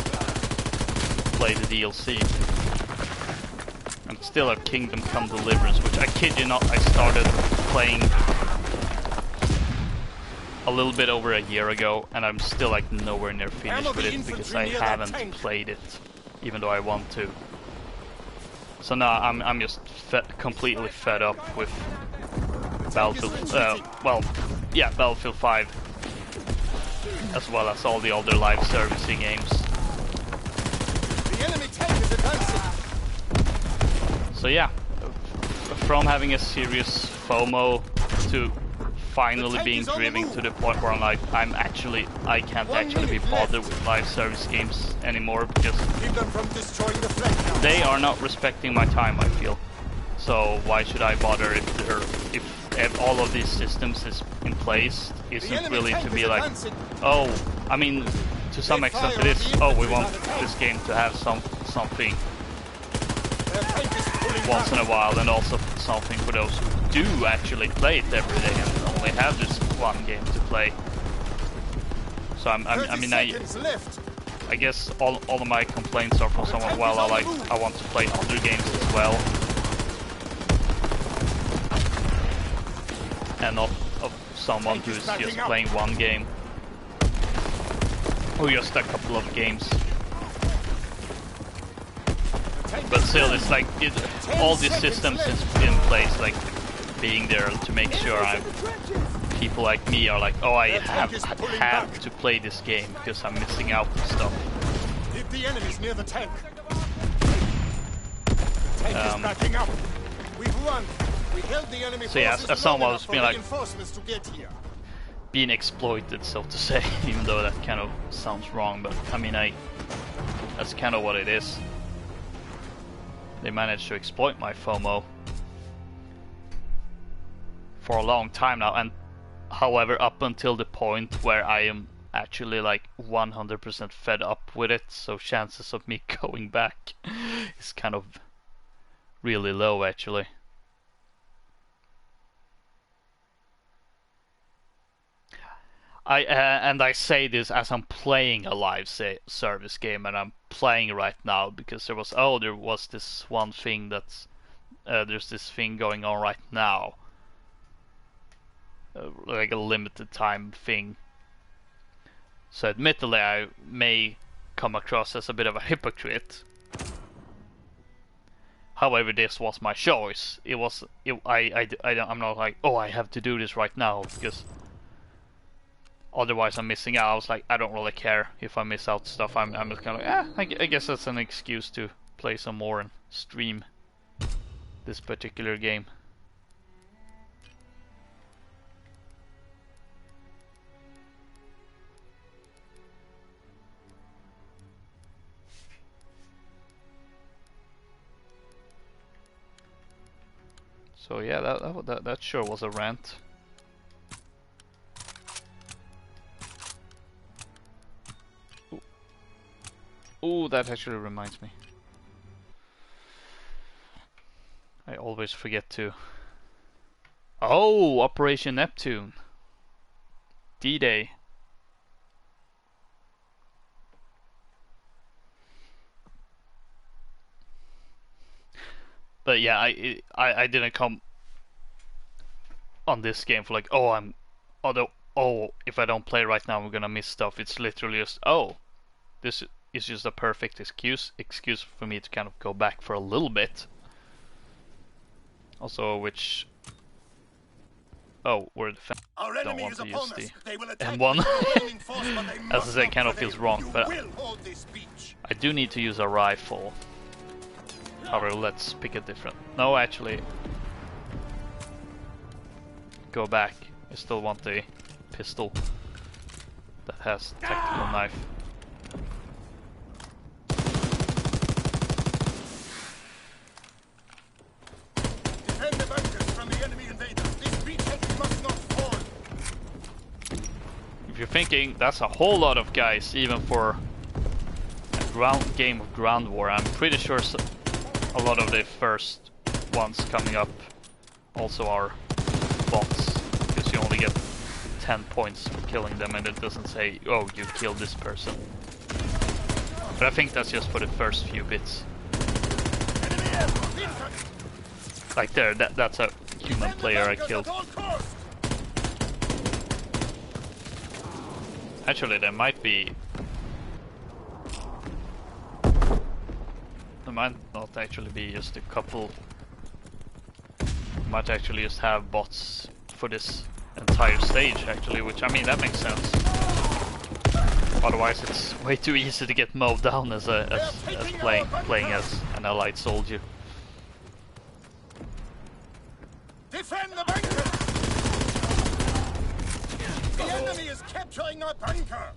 Play the DLC. And still have Kingdom Come Deliverance, which I kid you not, I started playing a little bit over a year ago, and I'm still like nowhere near finished with it because I haven't played it, even though I want to. So now I'm just completely fed up with Battlefield. Battlefield 5, as well as all the other live servicing games. The enemy tank is advancing. So yeah, from having a serious FOMO to finally being driven to the point where I'm like, I can't actually be bothered with live service games anymore because Keep them from destroying the flag gun. they are not respecting my time, I feel. So why should I bother if all of these systems is in place? Isn't really to be like, oh, I mean, to some extent it is, oh, we want this game to have something Their tank is pulling once in back. a while, and also something for those who do actually play it every day and only have this one game to play. So I guess all of my complaints are from someone, well, I want to play other games as well, and not of someone who's just playing one game or just a couple of games. But still, it's like all these systems is in place, like being there to make sure people like me are like, oh, I have to play this game because I'm missing out on stuff. Hit the enemies near the tank. The tank is backing up. We've won. We held the enemy So yeah, forces as someone long was enough being for like reinforcements to get here. being exploited, so to say, even though that kind of sounds wrong, but I mean, that's kind of what it is. They managed to exploit my FOMO for a long time now, and however, up until the point where I am actually like 100% fed up with it, so chances of me going back is kind of really low, actually. I say this as I'm playing a live service game, and I'm playing right now because there was this one thing that's there's this thing going on right now, like a limited time thing. So admittedly, I may come across as a bit of a hypocrite. However, this was my choice. I'm not like, oh, I have to do this right now because otherwise I'm missing out. I was like, I don't really care if I miss out stuff. I'm just kind of like, I guess that's an excuse to play some more and stream this particular game. So yeah, that sure was a rant. Ooh, that actually reminds me. I always forget to. Oh, Operation Neptune. D-Day. But yeah, I didn't come on this game for like, oh, if I don't play right now I'm gonna miss stuff. It's literally just, oh, this is just a perfect excuse for me to kind of go back for a little bit. Also, we're defending. Don't want to use the M1. As I said, kind of feels wrong, but I do need to use a rifle. However, let's pick a different. No, actually, go back. I still want the pistol that has tactical knife. Defend the bunkers from the enemy invaders. This beachhead must not fall. If you're thinking that's a whole lot of guys, even for a game of ground war, I'm pretty sure a lot of the first ones coming up also are bots, because you only get 10 points for killing them and it doesn't say, oh, you killed this person. But I think that's just for the first few bits. Like there, that's a human player I killed. Actually, there might be... There might not actually be just a couple. Might actually just have bots for this entire stage, actually, which, I mean, that makes sense. Otherwise, it's way too easy to get mowed down as playing as an allied soldier. Defend the bunker! The enemy is capturing our bunker!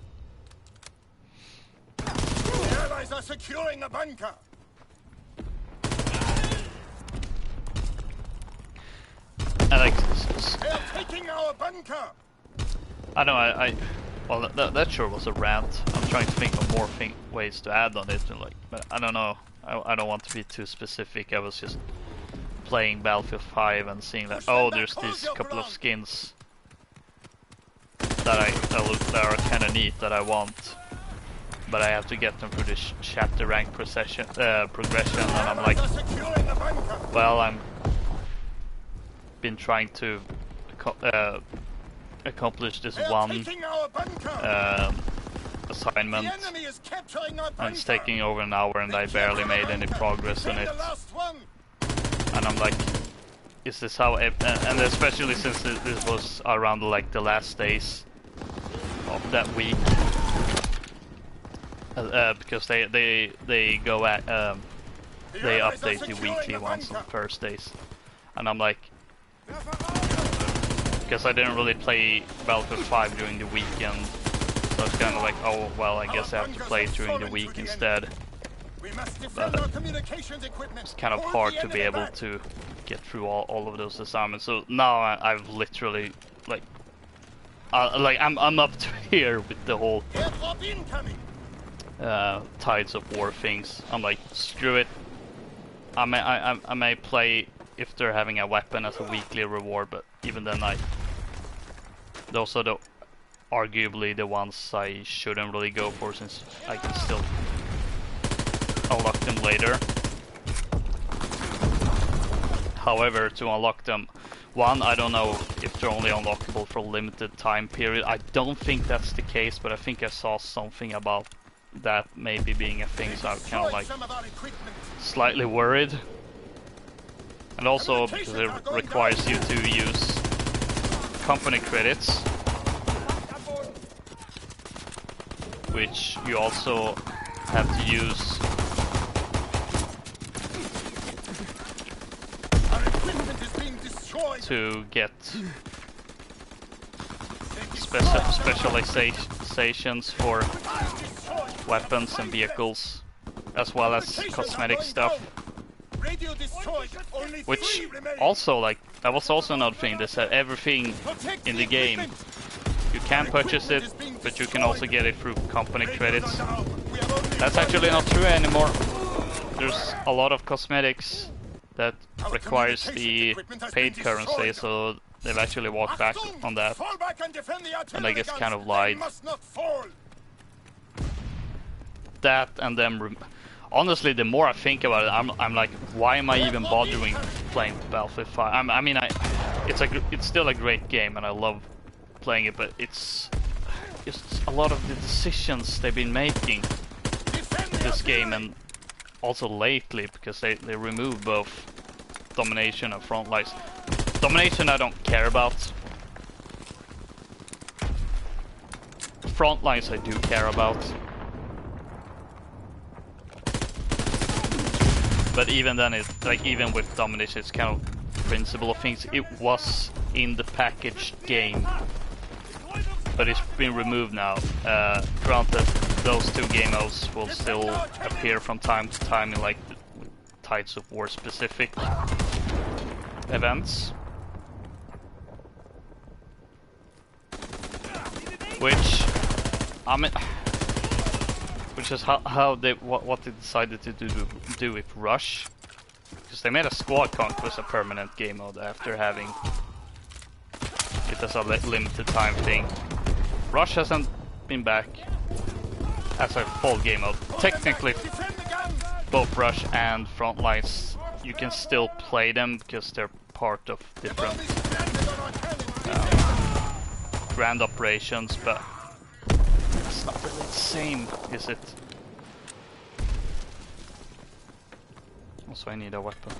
The allies are securing the bunker! And like, They are taking our bunker! I know, well, that sure was a rant. I'm trying to think of more ways to add on it, and like, but I don't know. I don't want to be too specific. I was just playing Battlefield 5 and seeing that, oh, there's these couple of skins that are kind of neat that I want, but I have to get them through this chapter rank progression, and I'm like, well, I'm been trying to accomplish this one assignment, and it's taking over an hour and I barely made any progress on it. And I'm like, is this how and especially since this was around like the last days of that week, because they go at they update the weekly ones on Thursdays, and I'm like, because I didn't really play Battlefield 5 during the weekend, so it's kind of like, oh well, I guess I have to play it during the week instead. But it's kind of hard to be able to get through all of those assignments. So now I've literally like I'm up to here with the whole Tides of War things. I'm like, screw it. I may play if they're having a weapon as a weekly reward, but even then those are arguably the ones I shouldn't really go for, since I can still unlock them later. However, to unlock them, one, I don't know if they're only unlockable for a limited time period. I don't think that's the case, but I think I saw something about that maybe being a thing, so I'm kind of like slightly worried. And also because it requires you to use company credits, which you also have to use to get specializations for weapons and vehicles, as well as cosmetic stuff. Radio destroyed. Only Which 3 remain. also, like, that was also another thing. They said everything Protect in the game, you can purchase it, but you can also get it through company credits. Down. We have only That's 1 actually not minute. true anymore. There's a lot of cosmetics that requires the paid currency, so they've actually walked back Achtung! on that. Fall back and defend the And I guess artillery kind guns. of lied. They must not fall. That and then honestly, the more I think about it, I'm like, why am I even bothering playing Battlefield 5? I mean, it's still a great game and I love playing it, but it's just a lot of the decisions they've been making Defend the this game, artillery. and also lately, because they removed both domination and front lines. Domination I don't care about. Front lines I do care about. But even then, it's like, even with domination, it's kind of principle of things. It was in the packaged game, but it's been removed now. Granted, those 2 game modes will still appear from time to time in like the Tides of War specific events, which I mean, which is how they what they decided to do with Rush, because they made a squad conquest a permanent game mode after having it as a limited time thing. Rush hasn't been back as a full game mode. Technically, Defend the guns. both Rush and Frontlines, you can still play them because they're part of different Bomb is planted on our cannon. grand operations, but it's not really the same, is it? Also, I need a weapon.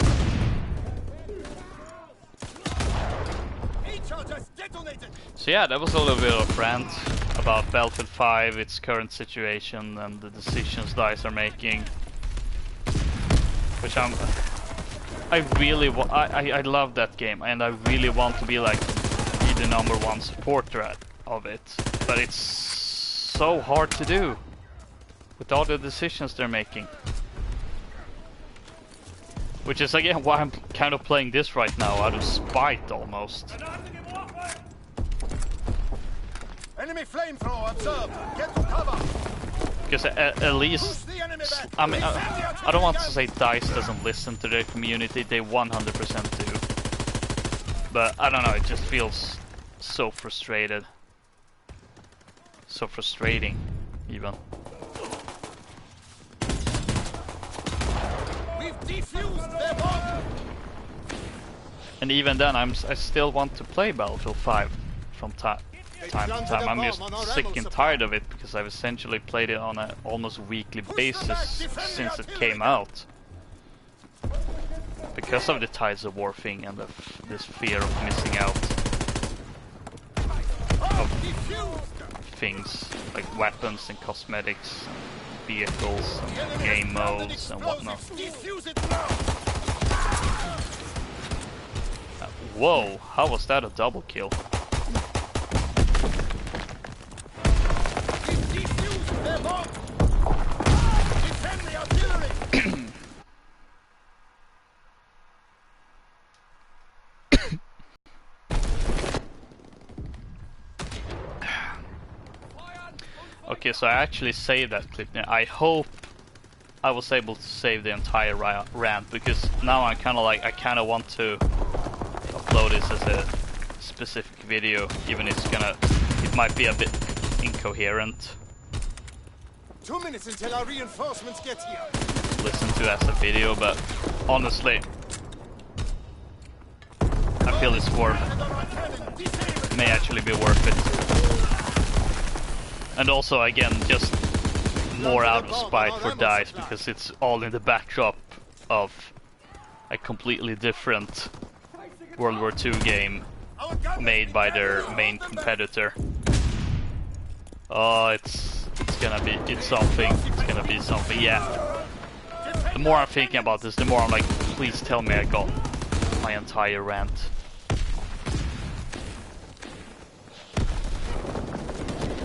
E-charges detonated. So yeah, that was a little bit of a rant about Battlefield 5, its current situation, and the decisions DICE are making. Which I love that game, and I really want to be like the #1 supporter of it, but it's so hard to do with all the decisions they're making. Which is again why I'm kind of playing this right now, out of spite almost. Enemy flamethrower observed. Get to cover. Because at least, Push the enemy back. I mean, Defend the I artillery don't want to guns. say DICE doesn't listen to their community, they 100% do. But I don't know, it just feels so frustrated. So frustrating, even. We've defused their bomb. And even then, I still want to play Battlefield 5 from time to time. I'm just sick and tired of it because I've essentially played it on an almost weekly basis since it came out. Because of the Tides of War thing and this fear of missing out of things like weapons and cosmetics and vehicles and game modes and whatnot. Defuse it now. Whoa, how was that a double kill? We've defused their bomb. Defend the artillery. Okay, so I actually saved that clip now. I hope I was able to save the entire rant, because now I'm kind of like, I kind of want to upload this as a specific video, even if it might be a bit incoherent. 2 minutes until our reinforcements get here. Listen to as a video, but honestly, I feel it's may actually be worth it. And also, again, just more out of spite for DICE, because it's all in the backdrop of a completely different World War II game made by their main competitor. Oh, it's gonna be something, yeah. The more I'm thinking about this, the more I'm like, please tell me I got my entire rant.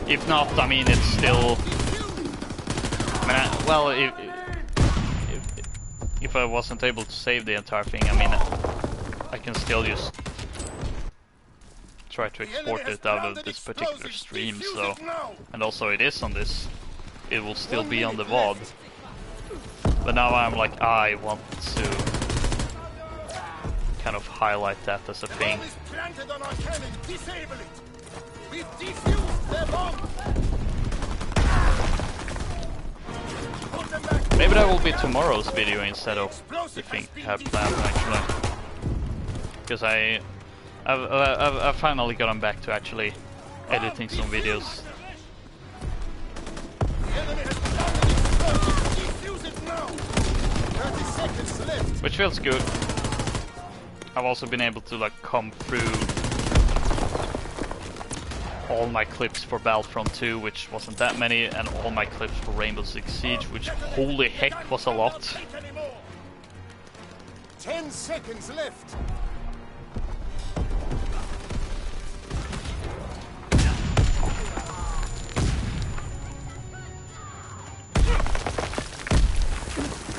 If not, I mean, it's still... I mean, if I wasn't able to save the entire thing, I mean, I can still just try to export it out of this particular stream, so... And also it is on this, it will still be on the VOD. But now I'm like, I want to kind of highlight that as a thing. Maybe that will be tomorrow's video instead of the thing I have planned, actually. Because I've finally gotten back to actually editing some videos. Which feels good. I've also been able to like come through all my clips for Battlefront 2, which wasn't that many, and all my clips for Rainbow Six Siege, which holy heck was a lot. 10 seconds left.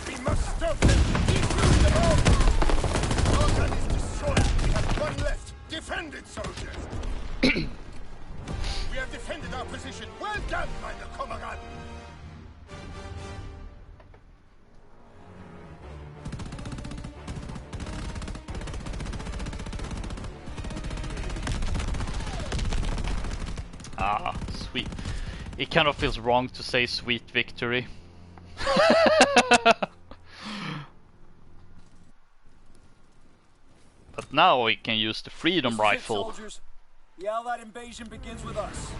We must stop them. Defuse them all. Our gun is destroyed. We have one left. Defend it, soldiers. We have defended our position. Well done, my comrade. Ah, sweet. It kind of feels wrong to say sweet victory. But now we can use the freedom rifle. Soldiers, the Allied invasion begins with us.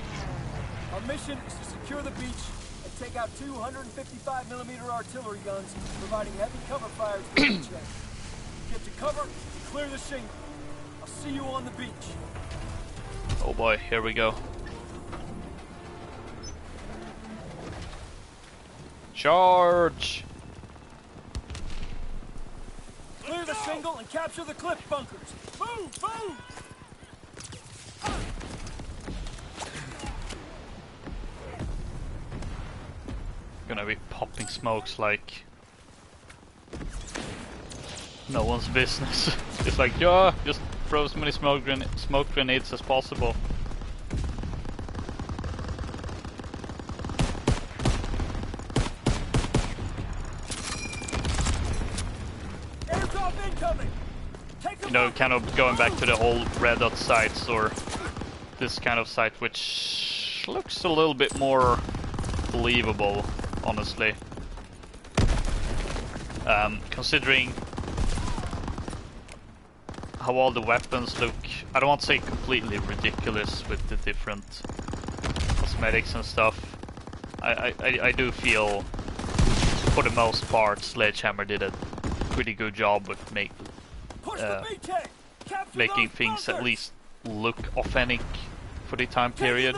Our mission is to secure the beach and take out 255mm artillery guns, providing heavy cover fire to the beachhead. Get to cover and clear the shingle. I'll see you on the beach. Oh boy, here we go. Charge! Clear the shingle and capture the cliff bunkers. Move! Move! Gonna be popping smokes like no one's business. It's like, yeah, just throw as many smoke grenades as possible. Airdrop incoming! You know, kind of going back to the old red dot sites, or this kind of site, which looks a little bit more believable, honestly. Considering how all the weapons look, I don't want to say completely ridiculous with the different cosmetics and stuff. I do feel, for the most part, Sledgehammer did a pretty good job with making things at least look authentic for the time period,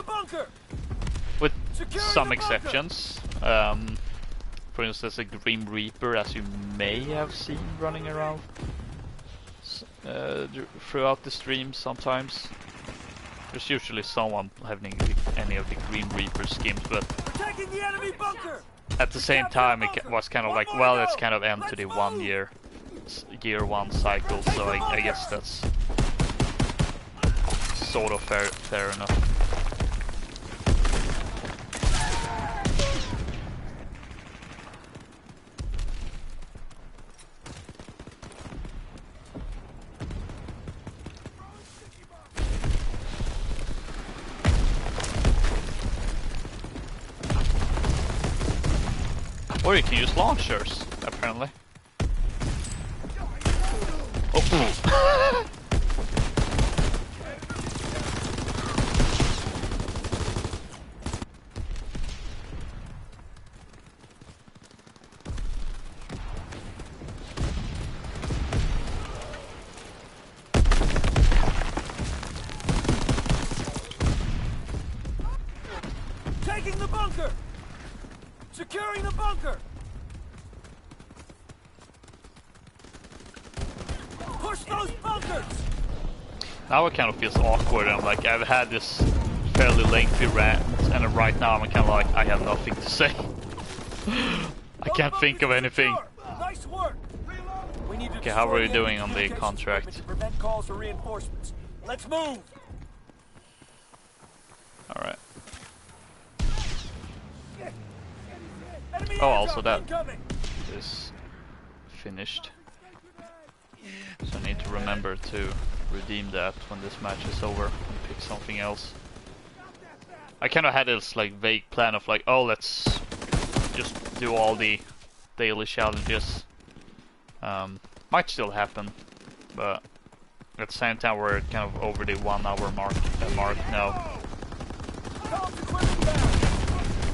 with some exceptions. For instance, a Grim Reaper, as you may have seen running around throughout the stream sometimes. There's usually someone having any of the Grim Reaper schemes, but at the same time it was kind of like, well, it's kind of end to the 1 year, year one cycle, so I guess that's sort of fair enough. Or you can use launchers, apparently. Oh. Taking the bunker! Securing the bunker! Push those bunkers! Now it kind of feels awkward. I'm like, I've had this fairly lengthy rant, and right now I'm kind of like, I have nothing to say. I can't think of anything. Nice work! need to Okay, how destroy are you the doing enemy on the communications contract? equipment to prevent calls for reinforcements. Let's move! Alright. Enemy Oh, airdrop also that incoming! is finished. So I need to remember to redeem that when this match is over and pick something else. I kind of had this like vague plan of like, oh, let's just do all the daily challenges. Might still happen, but at the same time we're kind of over the 1 hour mark now,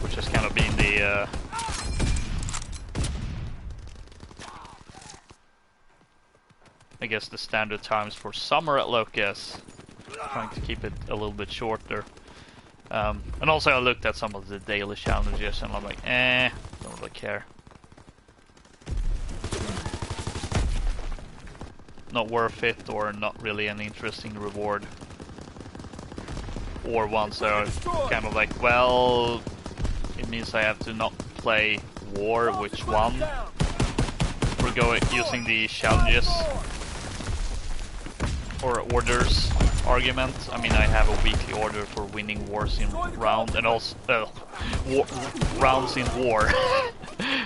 which has kind of been the I guess the standard times for summer at Loka's. Trying to keep it a little bit shorter. And also I looked at some of the daily challenges and I'm like, don't really care. Not worth it, or not really an interesting reward. Or ones that are kind of like, well, it means I have to not play war, which one? We're going using the challenges or orders argument. I mean, I have a weekly order for winning wars in round, and also rounds in war.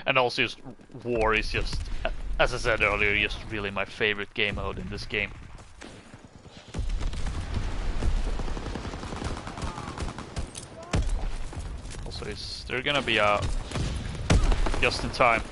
And also just war is just, as I said earlier, just really my favorite game mode in this game. Also, is there gonna be a just in time?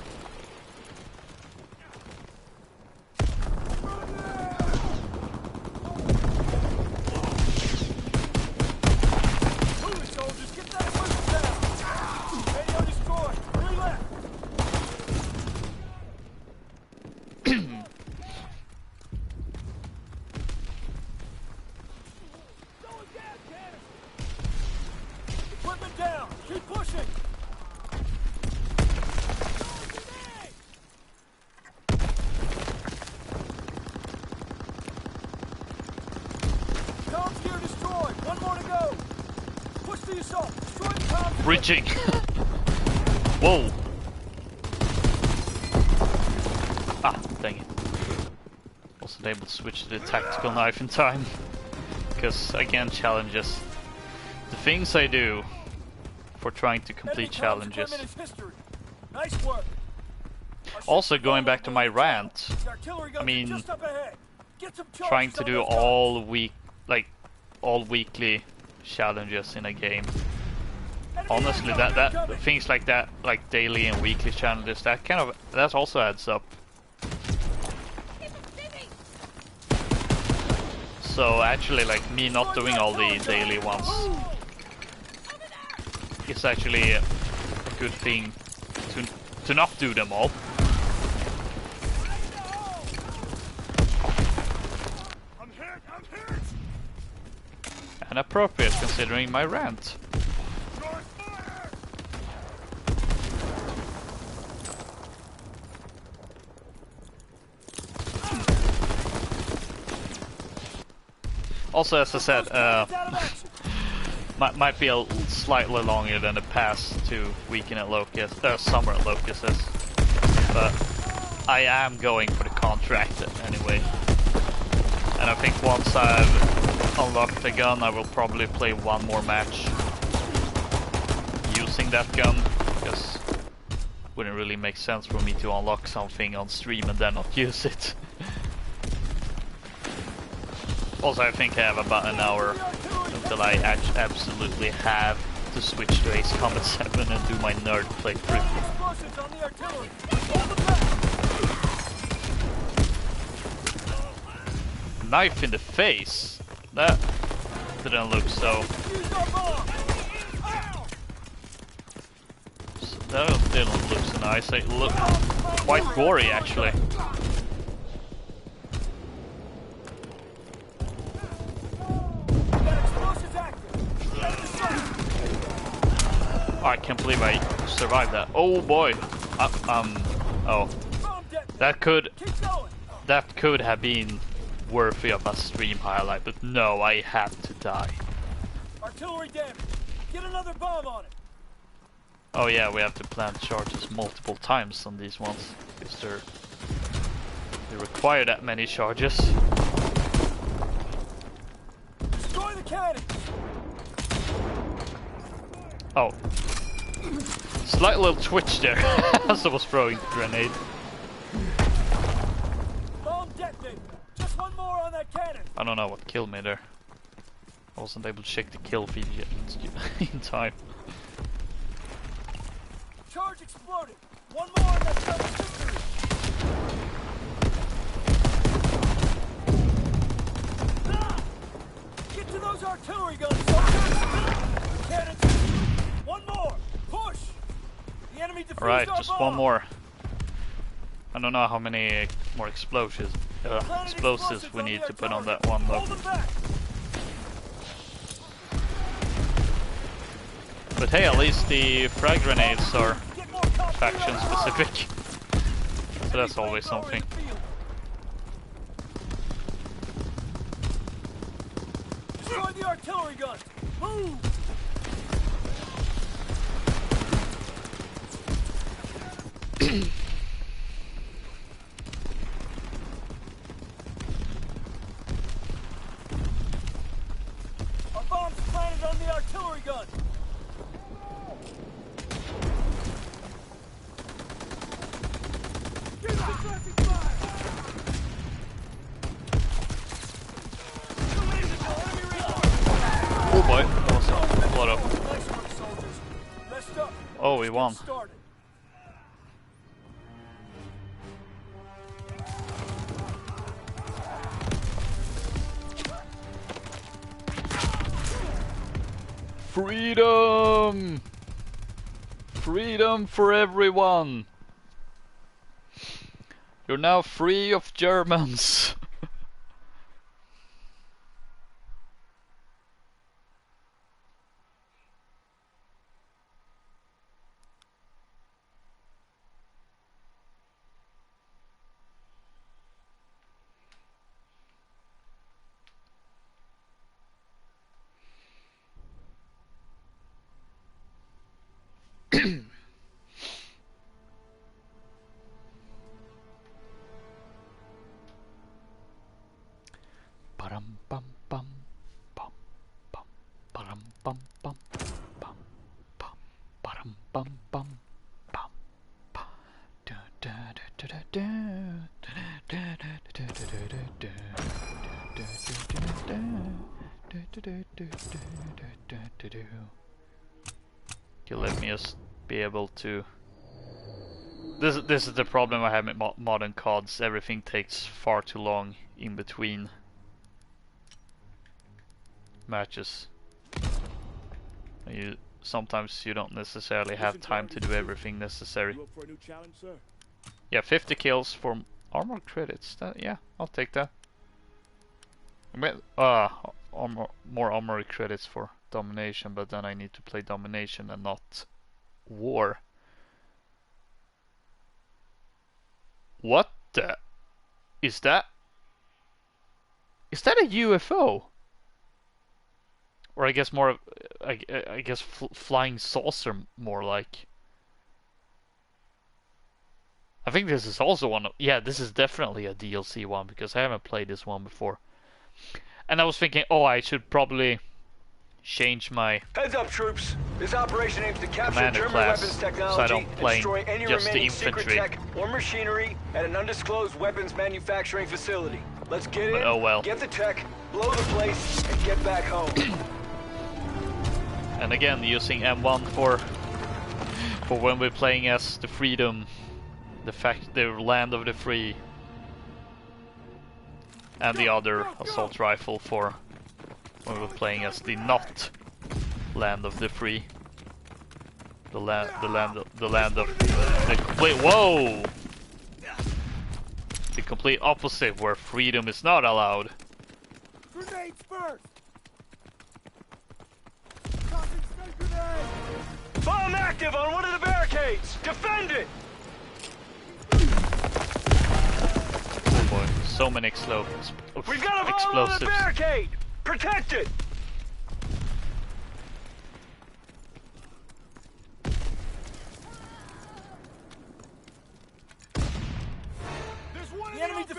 Breaching! Whoa! Ah, dang it. Wasn't able to switch to the tactical knife in time. Because, again, challenges. The things I do for trying to complete challenges. Nice work. Also, going back to my rant, I mean, trying to do all weekly challenges in a game. Honestly, that things like that, like daily and weekly challenges, that also adds up. So actually, like me not doing all the daily ones is actually a good thing to not do them all. And appropriate considering my rant. Also, as I said, might be a slightly longer than the past 2 weekend at Loka's, summer at Loka's, but I am going for the contract anyway. And I think once I've unlocked the gun, I will probably play 1 more match using that gun, because it wouldn't really make sense for me to unlock something on stream and then not use it. Also, I think I have about an hour until I absolutely have to switch to Ace Combat 7 and do my nerd playthrough. Knife in the face? That didn't look so... That didn't look so nice. It looked quite gory, actually. I can't believe I survived that. Oh boy. Oh. That could have been worthy of a stream highlight, but no, I had to die. Artillery damage. Get another bomb on it. Oh yeah, we have to plant charges multiple times on these ones. Because they're They require that many charges. Destroy the cannon! Oh. Slight little twitch there as I was throwing the grenade. Bomb detonated! Just one more on that cannon! I don't know what killed me there. I wasn't able to check the kill feed yet in time. Charge exploded! One more on that cannon victory! Get to those artillery guns, soldiers! Cannons! One more! Push! The enemy defused Alright, our just bomb. one more. I don't know how many more explosives we need to put on that one though. Hold them back! But hey, at least the frag grenades are Get more cops faction around the front. specific. So that's always something. Destroy the artillery guns! Move! Our bombs planted on the artillery gun! Get the traffic fire! Oh boy, that was a lot of... Nice work, soldiers. Rest up. Oh, we won. Get started. Freedom! Freedom for everyone! You're now free of Germans! You let me just be able to... This is the problem I have with modern CODs. Everything takes far too long in between matches. Sometimes you don't necessarily have time to do everything necessary. You up for a new challenge, sir? Yeah, 50 kills for armor credits. Yeah, I'll take that. I mean, more armor credits for domination, but then I need to play domination and not war. What the? Is that a UFO? Or I guess more, I guess flying saucer more like. I think this is also one of, yeah, this is definitely a DLC one because I haven't played this one before. And I was thinking, oh, I should probably change my Heads up, troops. This operation aims to capture commander German class weapons so technology I don't and play destroy any just the remaining secret infantry. tech or machinery at an undisclosed weapons manufacturing facility. Let's get in, Oh well. get the tech, blow the place, and get back home. And again, using M1 for when we're playing as the freedom, the land of the free, and the other assault rifle for when we're playing as the not land of the free, the land of the complete. Whoa! The complete opposite, where freedom is not allowed. Grenades first! Bomb active on one of the barricades! Defend it! Oh boy, so many explosives. We've got a bomb on the barricade! Protect it! There's one The enemy in the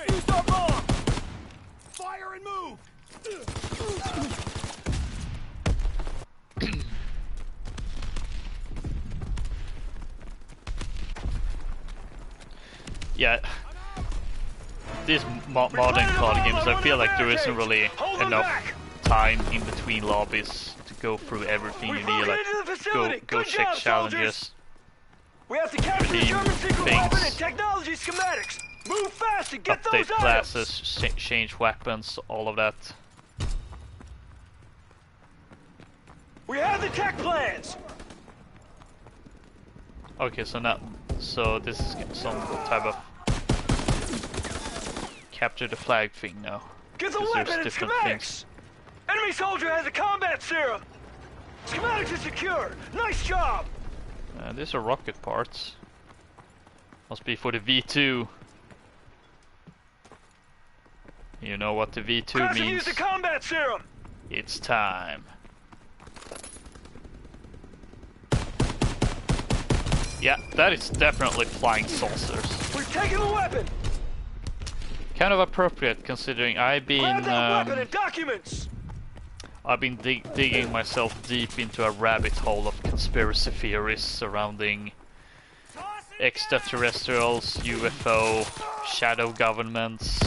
Yeah, these modern COD games, I feel like there isn't really enough time in between lobbies to go through everything you need. Like, go check challenges. We have to capture the German secret weapon and technology schematics. Move fast and get those items. Update classes, change weapons, all of that. We have the tech plans. Okay, so this is some type of capture the flag thing now. Get the weapon and schematics. Enemy soldier has a combat serum. Schematics is secure. Nice job. These are rocket parts. Must be for the V2. You know what the V2 means. Use the combat serum. It's time. Yeah, that is definitely flying saucers. We've taken the weapon. Kind of appropriate considering I've been weapon and documents. I've been digging myself deep into a rabbit hole of conspiracy theories surrounding extraterrestrials, UFO, shadow governments.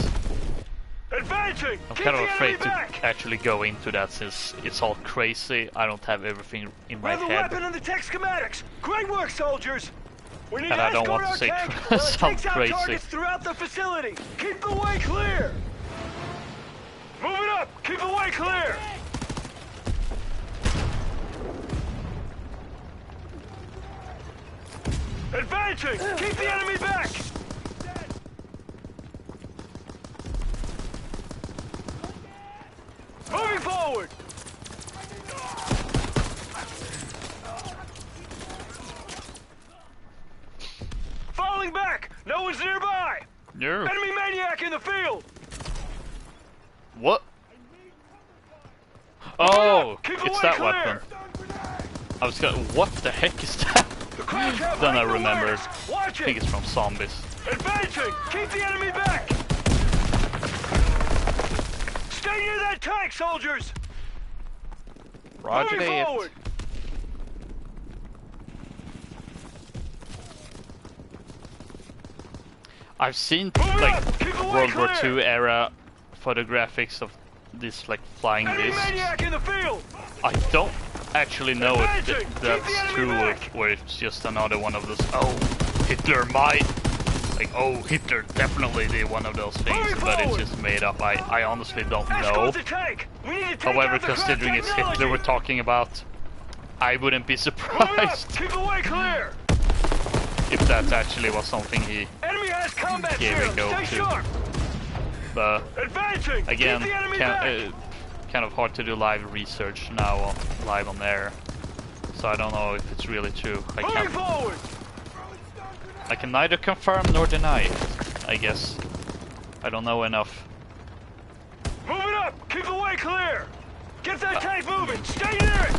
Advancing. I'm kind of afraid to actually go into that since it's all crazy. I don't have everything in my head. The weapon and the tech schematics. Great work, soldiers. We need and I don't want to say sound crazy. Targets throughout the facility. Keep the way clear. Move it up. Keep the way clear. Advancing. Keep the enemy back. Moving forward! Falling back! No one's nearby! No. Enemy maniac in the field! What? Oh, it's that clear. Weapon. I was gonna, what the heck is that? Then I remembered. I think it's from zombies. Advancing! Keep the enemy back! Stay near that tank, soldiers! Roger that. I've seen like World War II era photographics of this like flying discs. I don't actually know if that's true or if it's just another one of those. Oh, Hitler might. Like, oh, Hitler definitely did one of those things, but it's just made up. I honestly don't know. However, considering it's Hitler we're talking about, I wouldn't be surprised if that actually was something he gave a go to. But again, kind of hard to do live research now, live on air. So I don't know if it's really true. I can neither confirm nor deny it, I guess. I don't know enough. Move it up! Keep the way clear! Get that tank moving! Stay near it!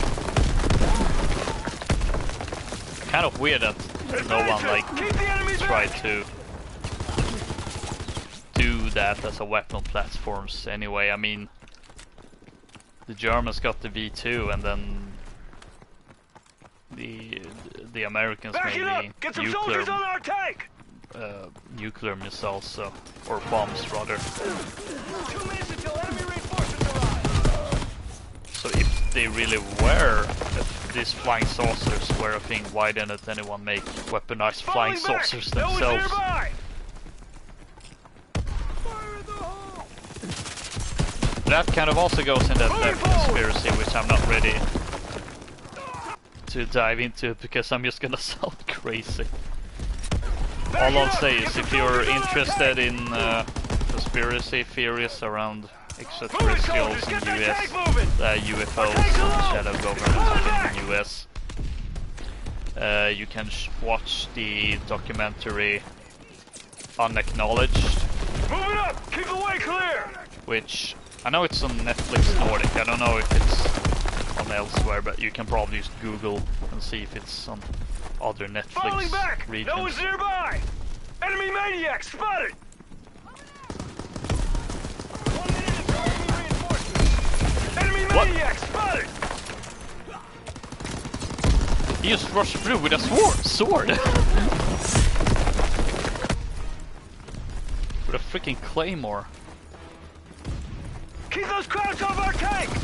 Kind of weird that no one like tried to do that as a weapon platforms anyway. I mean, the Germans got the V2 and then the Americans maybe nuclear missiles, so, or bombs rather. 2 minutes until enemy reinforcements arrive. So if they really were, if these flying saucers were a thing, why didn't anyone make weaponized flying saucers themselves? That kind of also goes in that conspiracy, which I'm not ready to dive into because I'm just gonna sound crazy. All I'll say is if you're interested in conspiracy theories around extraterrestrials in the US, UFOs and shadow governments in the US, you can watch the documentary Unacknowledged, Keep the way clear. which I know it's on Netflix Nordic. I don't know if it's on elsewhere, but you can probably just Google and see if it's on other Netflix regions. No one's nearby. Enemy maniac spotted. 1 minute until enemy reinforcements. Enemy maniac spotted. He just rushed through with a sword. With a freaking claymore. Keep those crowds off our tanks!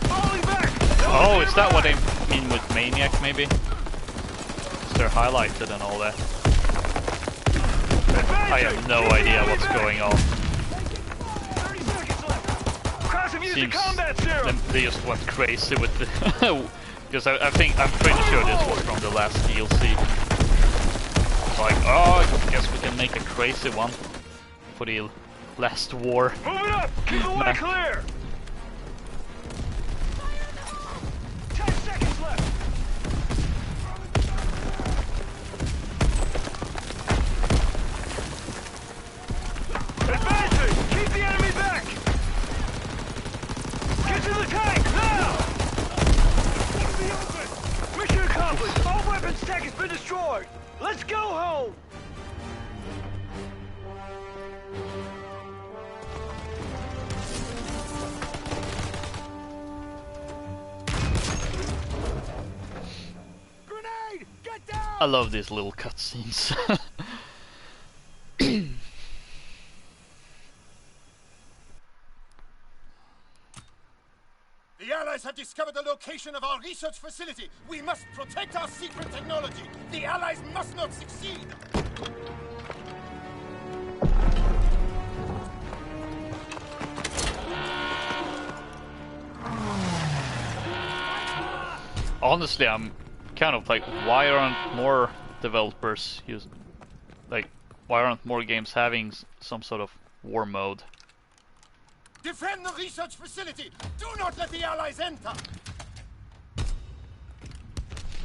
Falling back! Oh, is that what they mean with Maniac, maybe? 'Cause they're highlighted and all that. I have no idea what's going on. 30 seconds left. Crowds have used the combat serum! They just went crazy with the... Because I'm pretty sure this was from the last DLC. It's like, oh, I guess we can make a crazy one for the last war. Move it up! Keep the way clear! 10 seconds left! Advancing! Keep the enemy back! Get to the tank, now! Mission accomplished! All weapons tech has been destroyed! Let's go home! Grenade! Get down! I love these little cutscenes. The Allies have discovered the location of our research facility. We must protect our secret technology. The Allies must not succeed. Honestly, I'm kind of like, why aren't more developers using, like, why aren't more games having some sort of war mode? Defend the research facility. Do not let the Allies enter.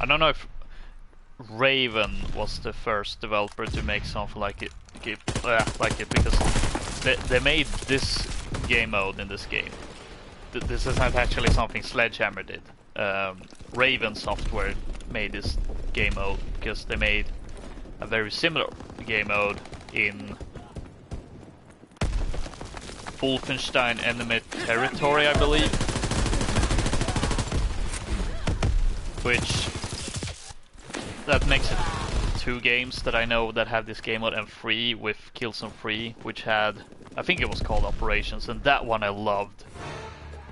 I don't know if Raven was the first developer to make something like it, because they made this game mode in this game. This is not actually something Sledgehammer did. Raven Software made this game mode because they made a very similar game mode in Wolfenstein Enemy Territory, I believe, which that makes it 2 games that I know that have this game mode, and 3 with Killzone 3, which had, I think it was called Operations, and that one I loved.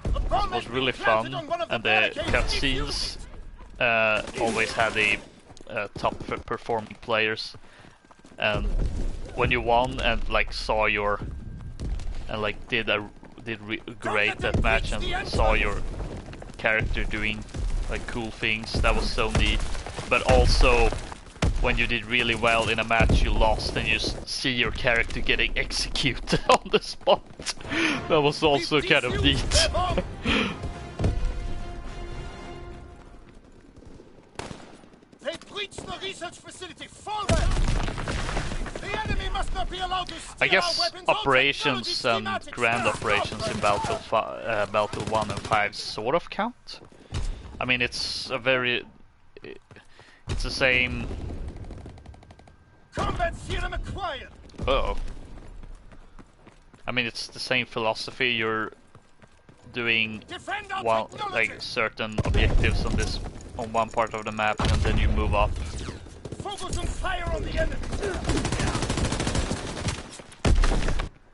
It was really fun, and the cutscenes always had the top performing players, and when you won and like saw your and like did great that match and saw your character doing like cool things, that was so neat. But also when you did really well in a match you lost and you see your character getting executed on the spot. That was also kind of neat. They breached the research facility. Fall back. The enemy must not be allowed to steal I guess our weapons. operations and grand operations in Battlefield 1 and 5 sort of count. I mean, it's the same. Combat serum acquired. Uh-oh. I mean, it's the same philosophy. You're doing like certain objectives on one part of the map, and then you move up. Focus and fire on the enemy.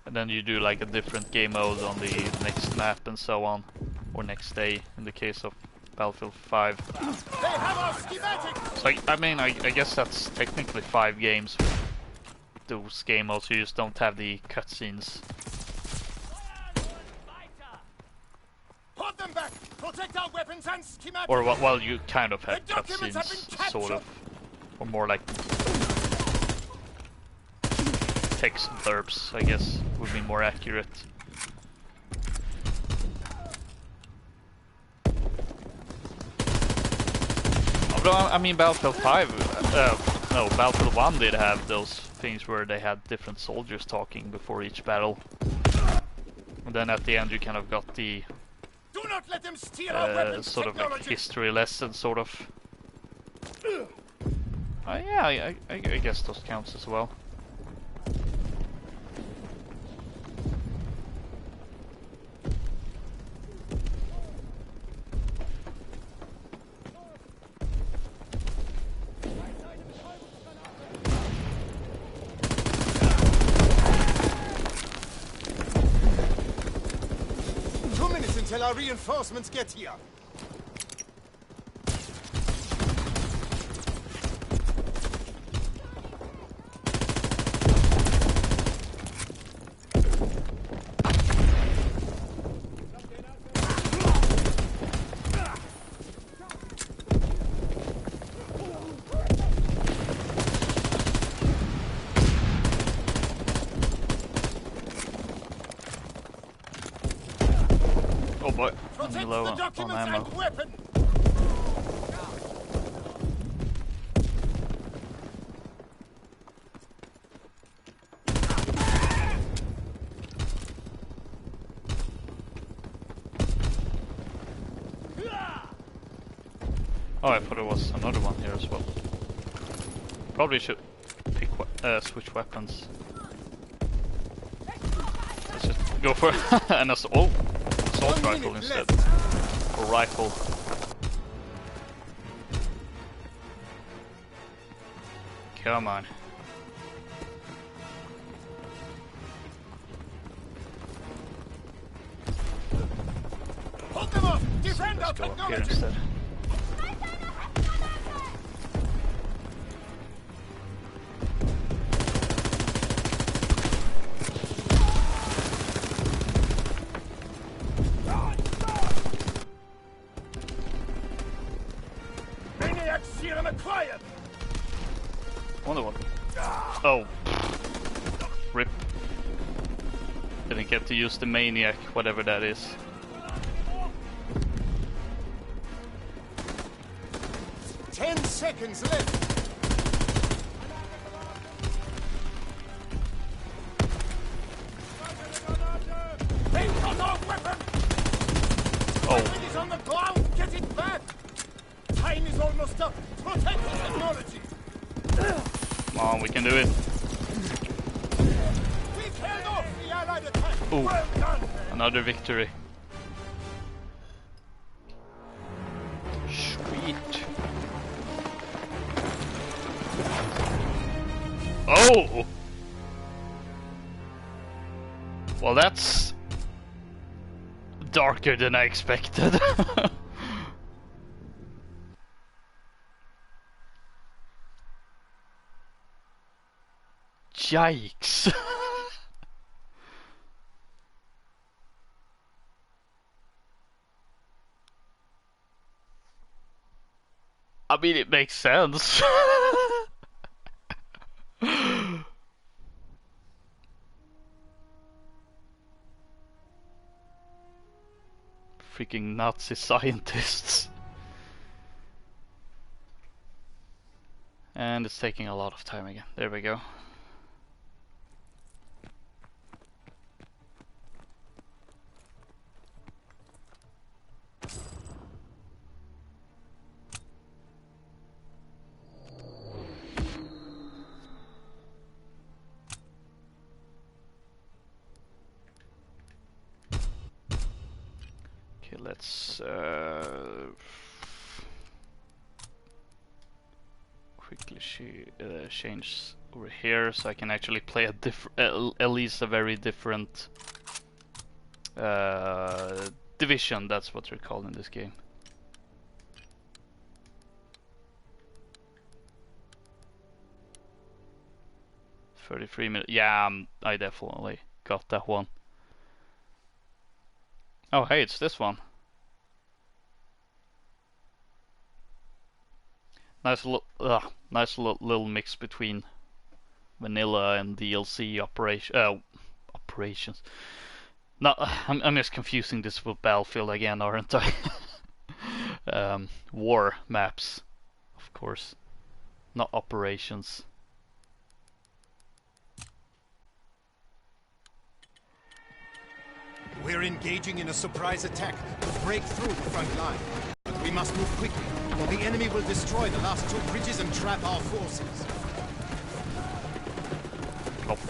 And then you do like a different game mode on the next map and so on, or next day in the case of Battlefield 5. They have our schematics. So I mean, I guess that's technically 5 games. Those game modes, you just don't have the cutscenes. Put them back. Protect our weapons and schematics. Or well, you kind of have cutscenes, sort of, or more like text blurbs, I guess, would be more accurate. Although, I mean, Battlefield 5, no, Battlefield 1 did have those things where they had different soldiers talking before each battle. And then at the end you kind of got the Do not let them steal our weapons sort of like technology. history lesson, sort of. Yeah, I guess those counts as well. until our reinforcements get here. Oh boy, I'm Protect low the on documents ammo. and weapon. Oh, I thought there was another one here as well. Probably should pick switch weapons. Let's just go for an assault rifle instead. Or rifle. Come on. Hold them off! Defend our Let's go up here technology! instead. Maniac serum acquired! Wonder what. Oh. Rip. Didn't get to use the maniac, whatever that is. Seconds left. They got our weapon. Oh. Weapon is on the ground. Get it back. Time is almost up. Protect the technology. Come on, we can do it. We've held off the Allied attack. Ooh. Well done. Another victory. Sweet. Oh! Well, that's darker than I expected. Yikes. I mean, it makes sense. Freaking Nazi scientists. And it's taking a lot of time again. There we go. Okay, let's quickly change over here so I can actually play a at least a very different division. That's what they're called in this game. $33 million. Yeah, I definitely got that one. Oh, hey, it's this one. Nice little mix between vanilla and DLC operations. No, I'm just confusing this with Battlefield again, aren't I? War maps, of course, not operations. We're engaging in a surprise attack to break through the front line. But we must move quickly, or the enemy will destroy the last two bridges and trap our forces.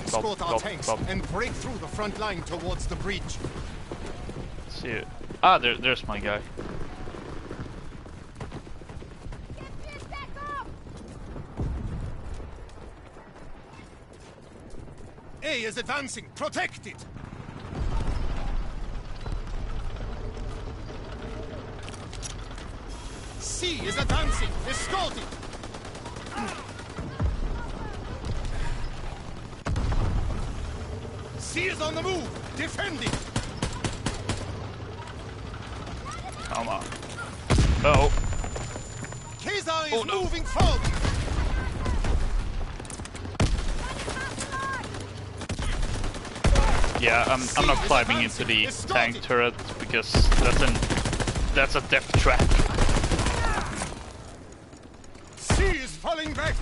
Escort our tanks and break through the front line towards the bridge. See it. Ah, there's my guy. A is advancing. Protect it. C is advancing. Escort it. C is on the move. Defend it. Come on. Oh. Kazar is moving forward. Yeah, I'm not climbing into the tank turret because that's a death trap. C is falling back.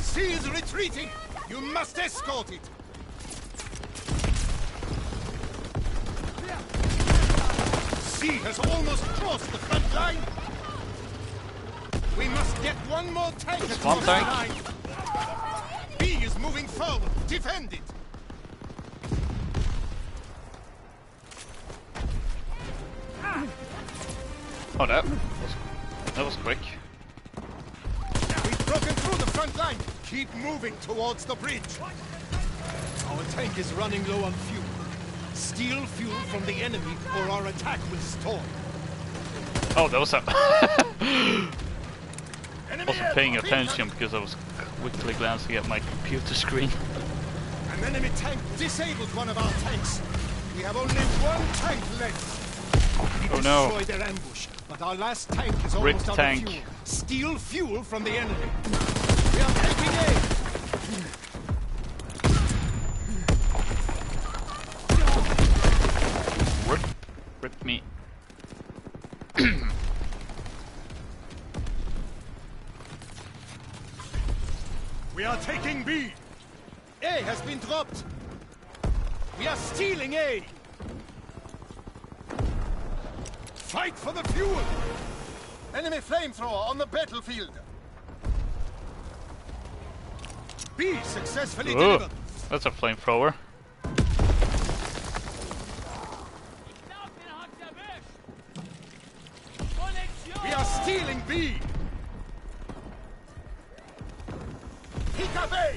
C is retreating. You must escort it. C has almost crossed the front line. We must get one more tank Just across one the tank? line. B is moving forward. Defend it. Oh, that was quick. We've broken through the front line. Keep moving towards the bridge. Our tank is running low on fuel. Steal fuel from the enemy or our attack will stall. Oh, that was a... Enemy wasn't paying aircraft attention incoming. because I was quickly glancing at my computer screen. An enemy tank disabled one of our tanks. We have only one tank left. We Oh no. destroyed their ambush, but our last tank is Ripped almost out tank. of fuel. Steal fuel from the enemy. We are taking aim. Rip me. We are taking B. A has been dropped. We are stealing A. Fight for the fuel. Enemy flamethrower on the battlefield. B successfully Oh, delivered. that's a flamethrower. We are stealing B. Pick up A.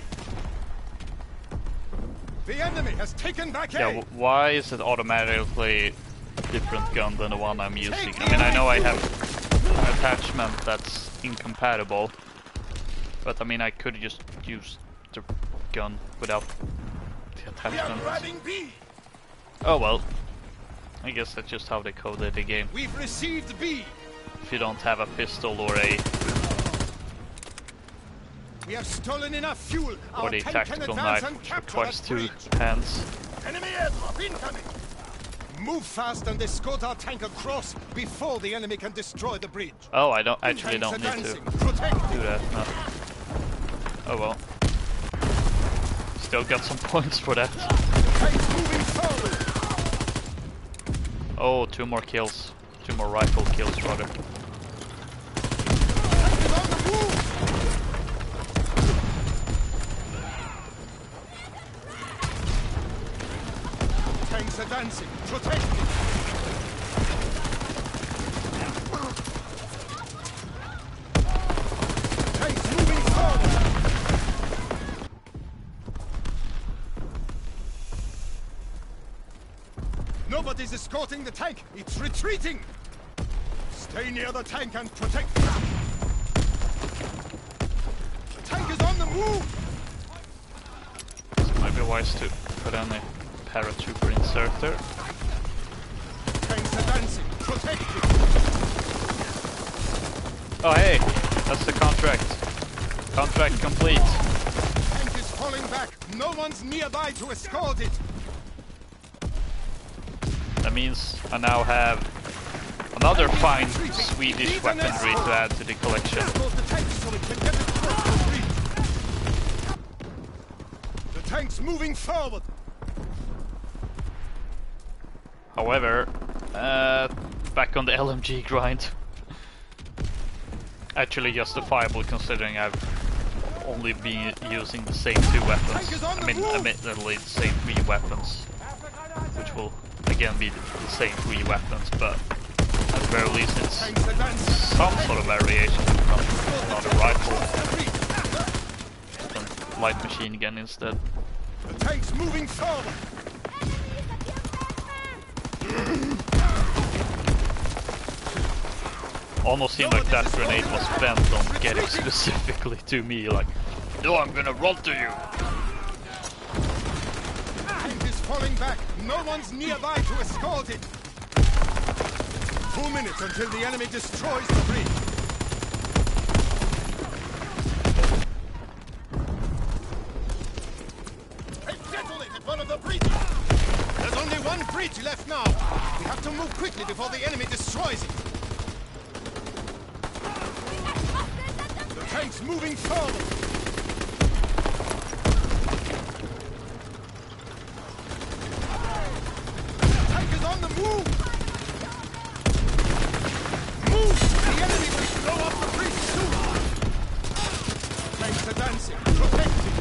The enemy has taken back A. Yeah, why is it automatically a different gun than the one I'm using? I mean, I know I have an attachment that's incompatible, but I mean, I could just use the gun without the We are attachment. grabbing B. Oh well, I guess that's just how they coded the game. We've received B. If you don't have a pistol or a We have stolen enough fuel. Our the tank can tactical advance knife, and which capture requires that two bridge. hands. Enemy airdrop incoming. Move fast and escort our tank across before the enemy can destroy the bridge. Oh, I don't actually Tanks don't need to advancing. Protect. do that. No. Oh well. Still got some points for that. Tanks moving forward. Oh, 2 more kills. 2 more rifle kills, rather. Tank is on the move. Tanks advancing. Protect it. Tanks moving forward. Nobody's escorting the tank. It's retreating. Stay near the tank and protect it. The tank is on the move. So it might be wise to put on a paratrooper inserter. Tanks advancing. Protect it. Oh hey, that's the contract. Contract complete. Tank is falling back. No one's nearby to escort it. That means I now have another fine Swedish weaponry to add to the collection. Escort the tank so it can get across the bridge. The tank's moving forward. However, back on the LMG grind. Actually justifiable considering I've only been using the same 2 weapons. I mean, admittedly the same 3 weapons, which will again be the same 3 weapons, but at the very least it's Tanks advancing. some sort of variation from not a rifle and light machine gun instead. The tank's moving forward. Almost seemed like that grenade was bent on getting specifically to me, like, no, I'm gonna run to you. Tank is falling back. No one's nearby to escort it. 2 minutes until the enemy destroys the bridge. They've detonated one of the bridges. There's only one bridge left now. We have to move quickly before the enemy destroys it. The tank's moving forward. On the move! Move! The enemy will blow up the bridge soon! Tanks are dancing, protecting!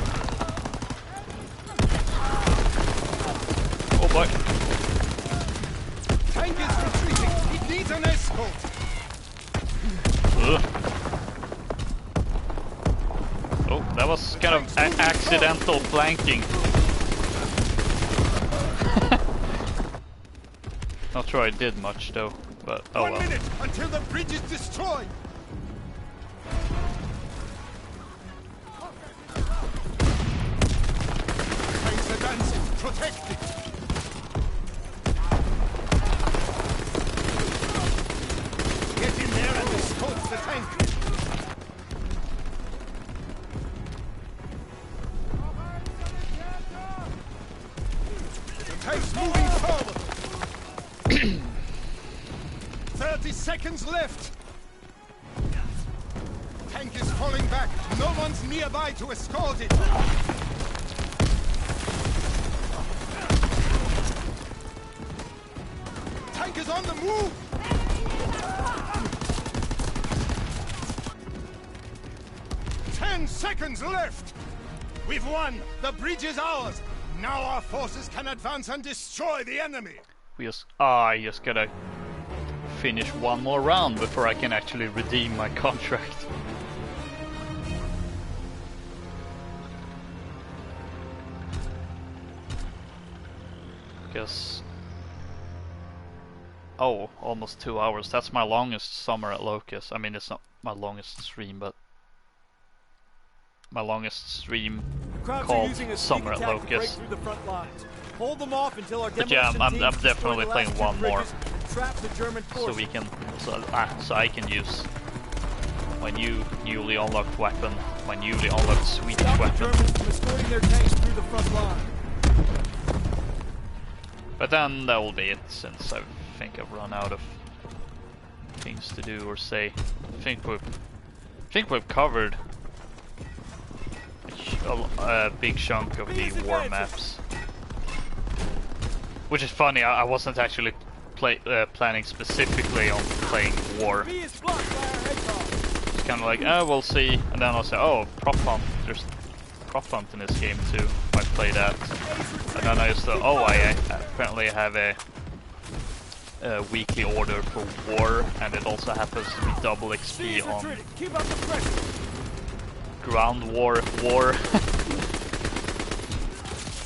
Oh boy. Tank is retreating, it needs an escort! Ugh. Oh, that was kind of accidental flanking. Not sure I did much though, but oh well. 1 minute until the bridge is destroyed! Tanks are dancing, protect it! Get in there and escort the tank! The tank's moving forward! 30 seconds left! Tank is falling back. No one's nearby to escort it. Tank is on the move! Ten seconds left! We've won! The bridge is ours! Now our forces can advance and destroy the enemy! I just gotta finish one more round before I can actually redeem my contract. Because oh, almost 2 hours. That's my longest summer at Locus. I mean, it's not my longest stream, but my longest stream called Summer at Locus. Hold them off until our But yeah, I'm definitely playing one more, trap the German so we can, so I can use my newly unlocked weapon, my newly unlocked Swedish weapon. Germans from escorting their tanks through the front line. But then that will be it, since I think I've run out of things to do or say. I think we've covered a big chunk of the war maps. Which is funny, I wasn't actually planning specifically on playing war. It's kind of like, oh, we'll see, and then I'll say, oh, prop hunt, there's prop hunt in this game too, I play that. And then I just thought, oh, I apparently have a weekly order for war, and it also happens to be double XP on ground war.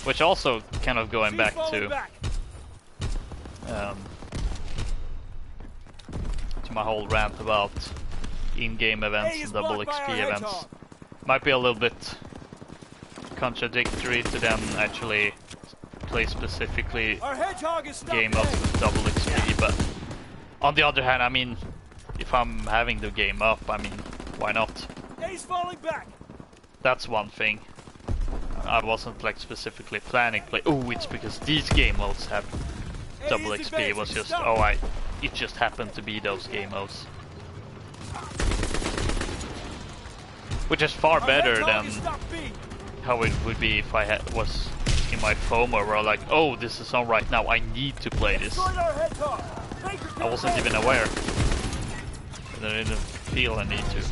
Which also kind of going back to my whole rant about in-game events and double XP events. Might be a little bit contradictory to them actually play specifically game up with double XP, but on the other hand, I mean, if I'm having the game up, I mean, why not? That's one thing. I wasn't like specifically planning play. Oh, it's because these game modes have double XP. It was just it just happened to be those game modes, which is far better than how it would be if I was in my FOMO where I'm like, oh, this is on right now, I need to play this. I wasn't even aware. I didn't feel a need to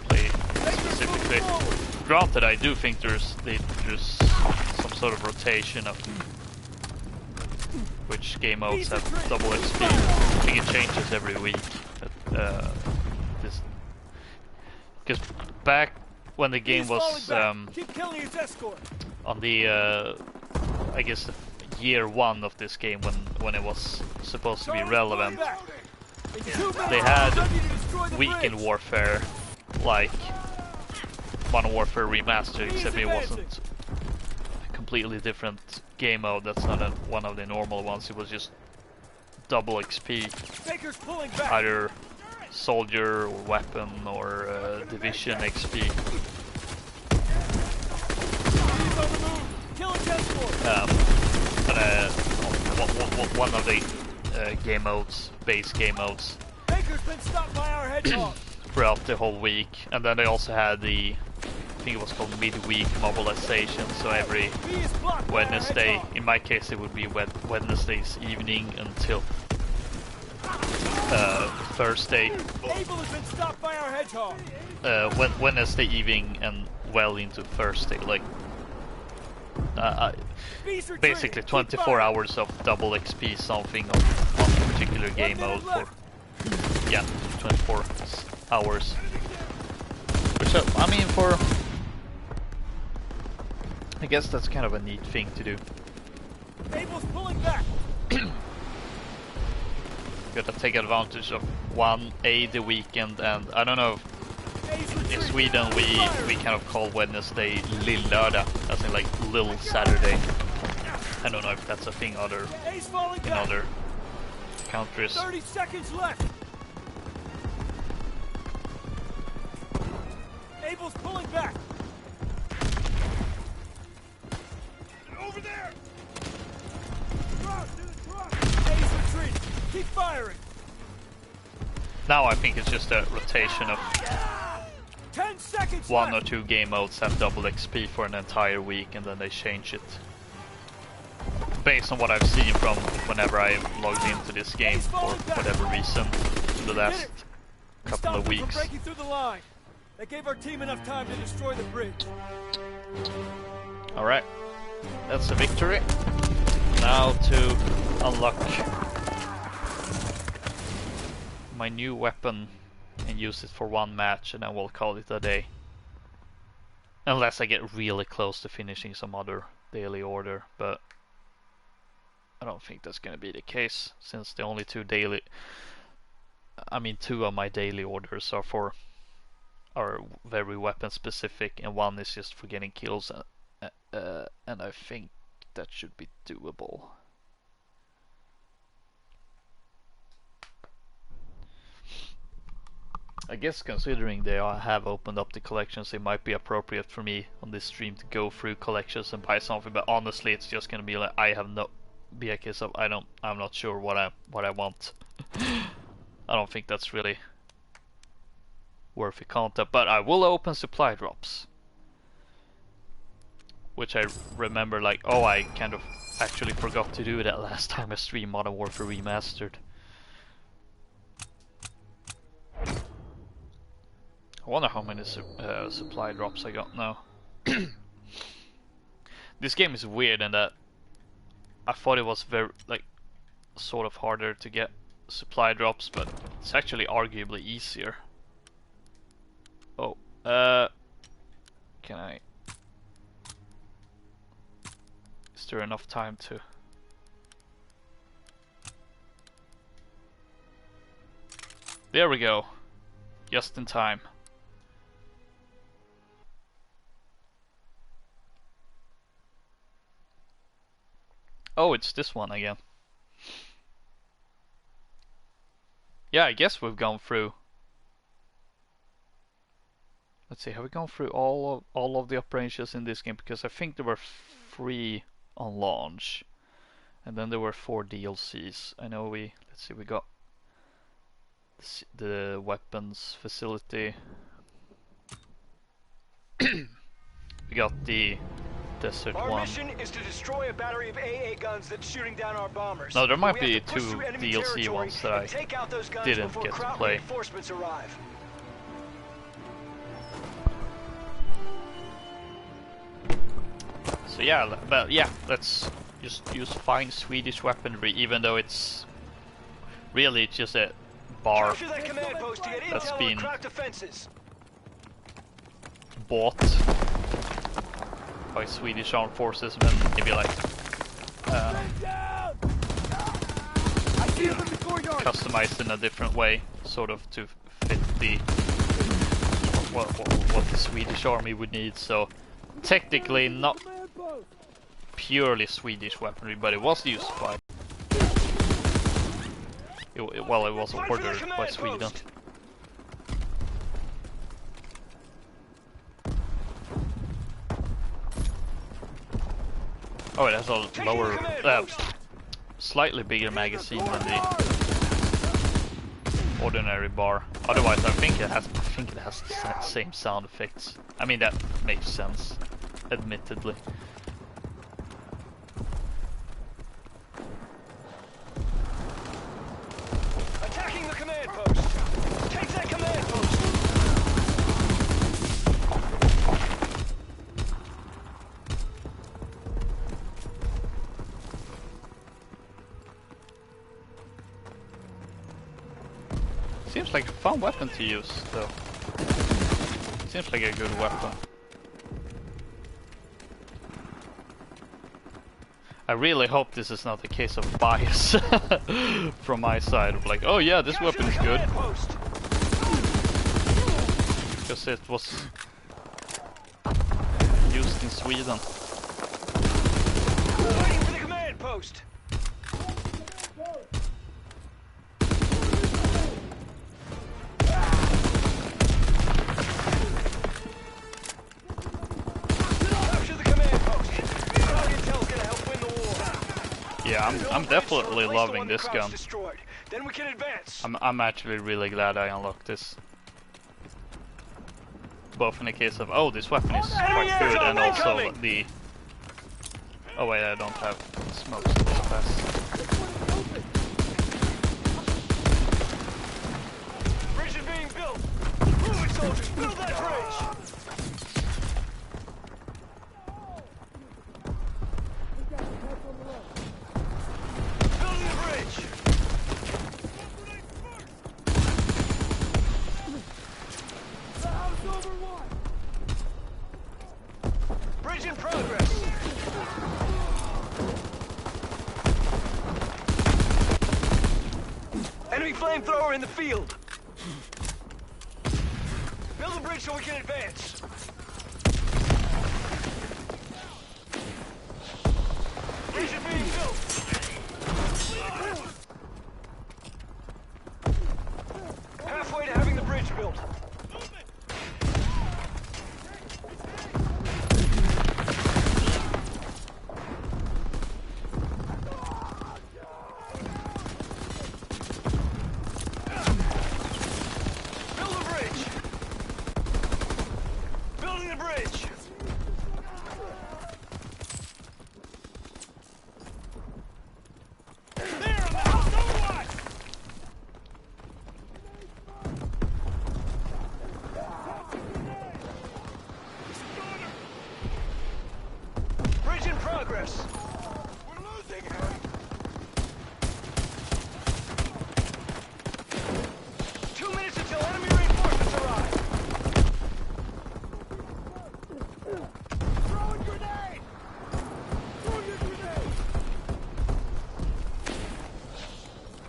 play specifically. Granted, I do think there's some sort of rotation of which game modes have double XP. I think it changes every week. Because back when the game was on the I guess the year one of this game when it was supposed to be relevant. They had Weekend Warfare like Modern Warfare Remastered, except it wasn't a completely different game mode. That's not one of the normal ones. It was just double XP, either soldier or weapon or division XP. One of the game modes, base game modes, throughout the whole week. And then they also had the, I think it was called midweek mobilization, so every Wednesday, in my case it would be Wednesday's evening until Thursday. Wednesday evening and well into Thursday, like basically 24 hours of double XP something on a particular game mode for 24 hours. Which I mean, I guess that's kind of a neat thing to do. Abel's pulling back. Gotta take advantage of the weekend, and I don't know. In Sweden, we kind of call Wednesday Lillördag, as in like Little Saturday. I don't know if that's a thing in other countries. 30 seconds left. Abel's pulling back. Over there. A's retreat. Keep firing. Now I think it's just a rotation of 10 seconds one or left. two game modes have double XP for an entire week, and then they change it based on what I've seen from whenever I logged into this game for whatever reason in the last couple of weeks. Breaking through the line. They gave our team enough time to destroy the bridge. Alright, that's a victory. Now to unlock my new weapon and use it for one match, and then we'll call it a day. Unless I get really close to finishing some other daily order, but I don't think that's gonna be the case, since the only two of my daily orders are very weapon specific, and one is just for getting kills, and I think that should be doable. I guess considering they have opened up the collections, it might be appropriate for me on this stream to go through collections and buy something, but honestly it's just gonna be like be a case of I'm not sure what I want. I don't think that's really worth the content, but I will open supply drops, which I remember like, oh, I kind of actually forgot to do that last time I streamed Modern Warfare Remastered. I wonder how many supply drops I got now. This game is weird in that I thought it was very, like, sort of harder to get supply drops, but it's actually arguably easier. Oh, can I... Is there enough time to... There we go. Just in time. Oh, it's this one again. Yeah, I guess we've gone through. Let's see, have we gone through all of the operations in this game? Because I think there were 3 on launch, and then there were 4 DLCs. I know let's see, we got the weapons facility. We got the desert Our one. mission is to destroy a battery of AA guns that's shooting down our bombers. No, there might We have be to push 2 through enemy DLC territory ones that I and take out those guns didn't before get to Kraut play. reinforcements arrive. So yeah, but yeah, let's just use fine Swedish weaponry, even though it's just a bar Capture that command post to get that's intel on been the Kraut defenses. bought by Swedish armed forces, and then maybe like customized in a different way, sort of to fit the what the Swedish army would need. So technically not purely Swedish weaponry, but it was used by. Well, it was ordered by Sweden. Oh, it has a lower, slightly bigger magazine than the ordinary bar. Otherwise, I think it has the same sound effects. I mean, that makes sense, admittedly. Attacking the command post. Take that command post. Seems like a fun weapon to use, though. Seems like a good weapon. I really hope this is not a case of bias from my side. Of like, oh yeah, this weapon is good. Because it was used in Sweden. Waiting for the command post. Yeah, I'm definitely loving this gun. Then we can advance. I'm actually really glad I unlocked this. Both in the case of, oh, this weapon is quite good, and also the... Oh wait, I don't have smokes in this class. Bridge is being built. Move it, soldiers. Build that bridge. Bridge in progress. Enemy flamethrower in the field. Build a bridge so we can advance. Bridge is being built. Halfway to having the bridge built. Progress. We're losing him. Two minutes until enemy reinforcements arrive. Throwing grenade. Throw your grenade.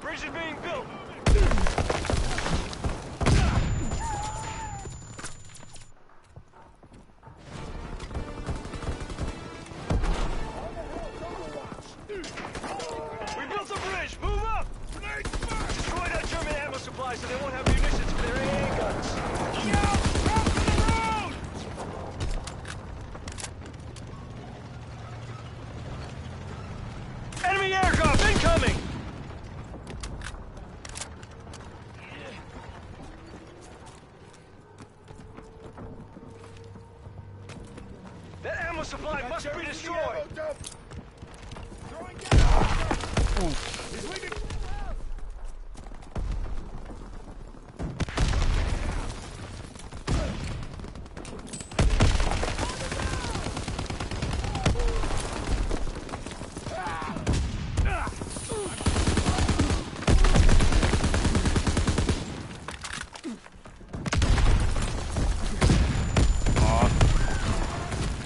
Bridge is being built. So they won't have munitions for their AA guns. Enemy aircraft incoming! That ammo supply must be destroyed!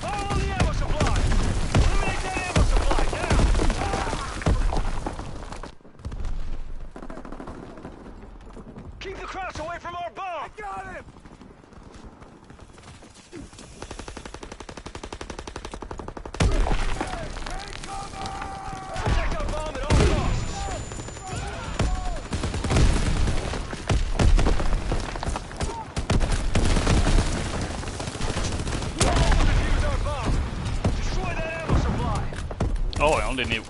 Follow the ammo supply! Eliminate that ammo supply, now! Keep the Krauts away from our bomb! I got him! Protect our bomb at all costs! Defuse our bomb! Destroy that ammo supply! Oh, I only need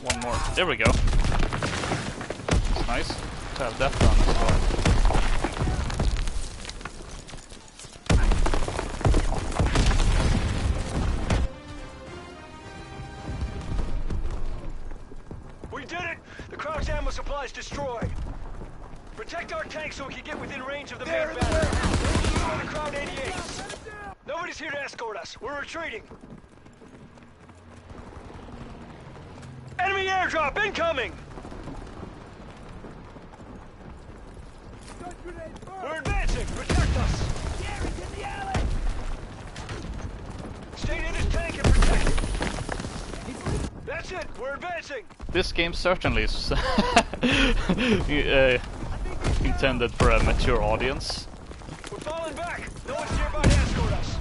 one more. There we go. It's nice to have that done as well. We did it! The Krauts ammo supply is destroyed. Protect our tank so we can get within range of the main battery. Destroy the Kraut 88s. Nobody's here to escort us. We're retreating. Enemy airdrop incoming! We're advancing! Protect us! Gary's in the alley! Stay in this tank and protect it! That's it! We're advancing! This game certainly is intended for a mature audience. We're falling back! No one's nearby to escort us!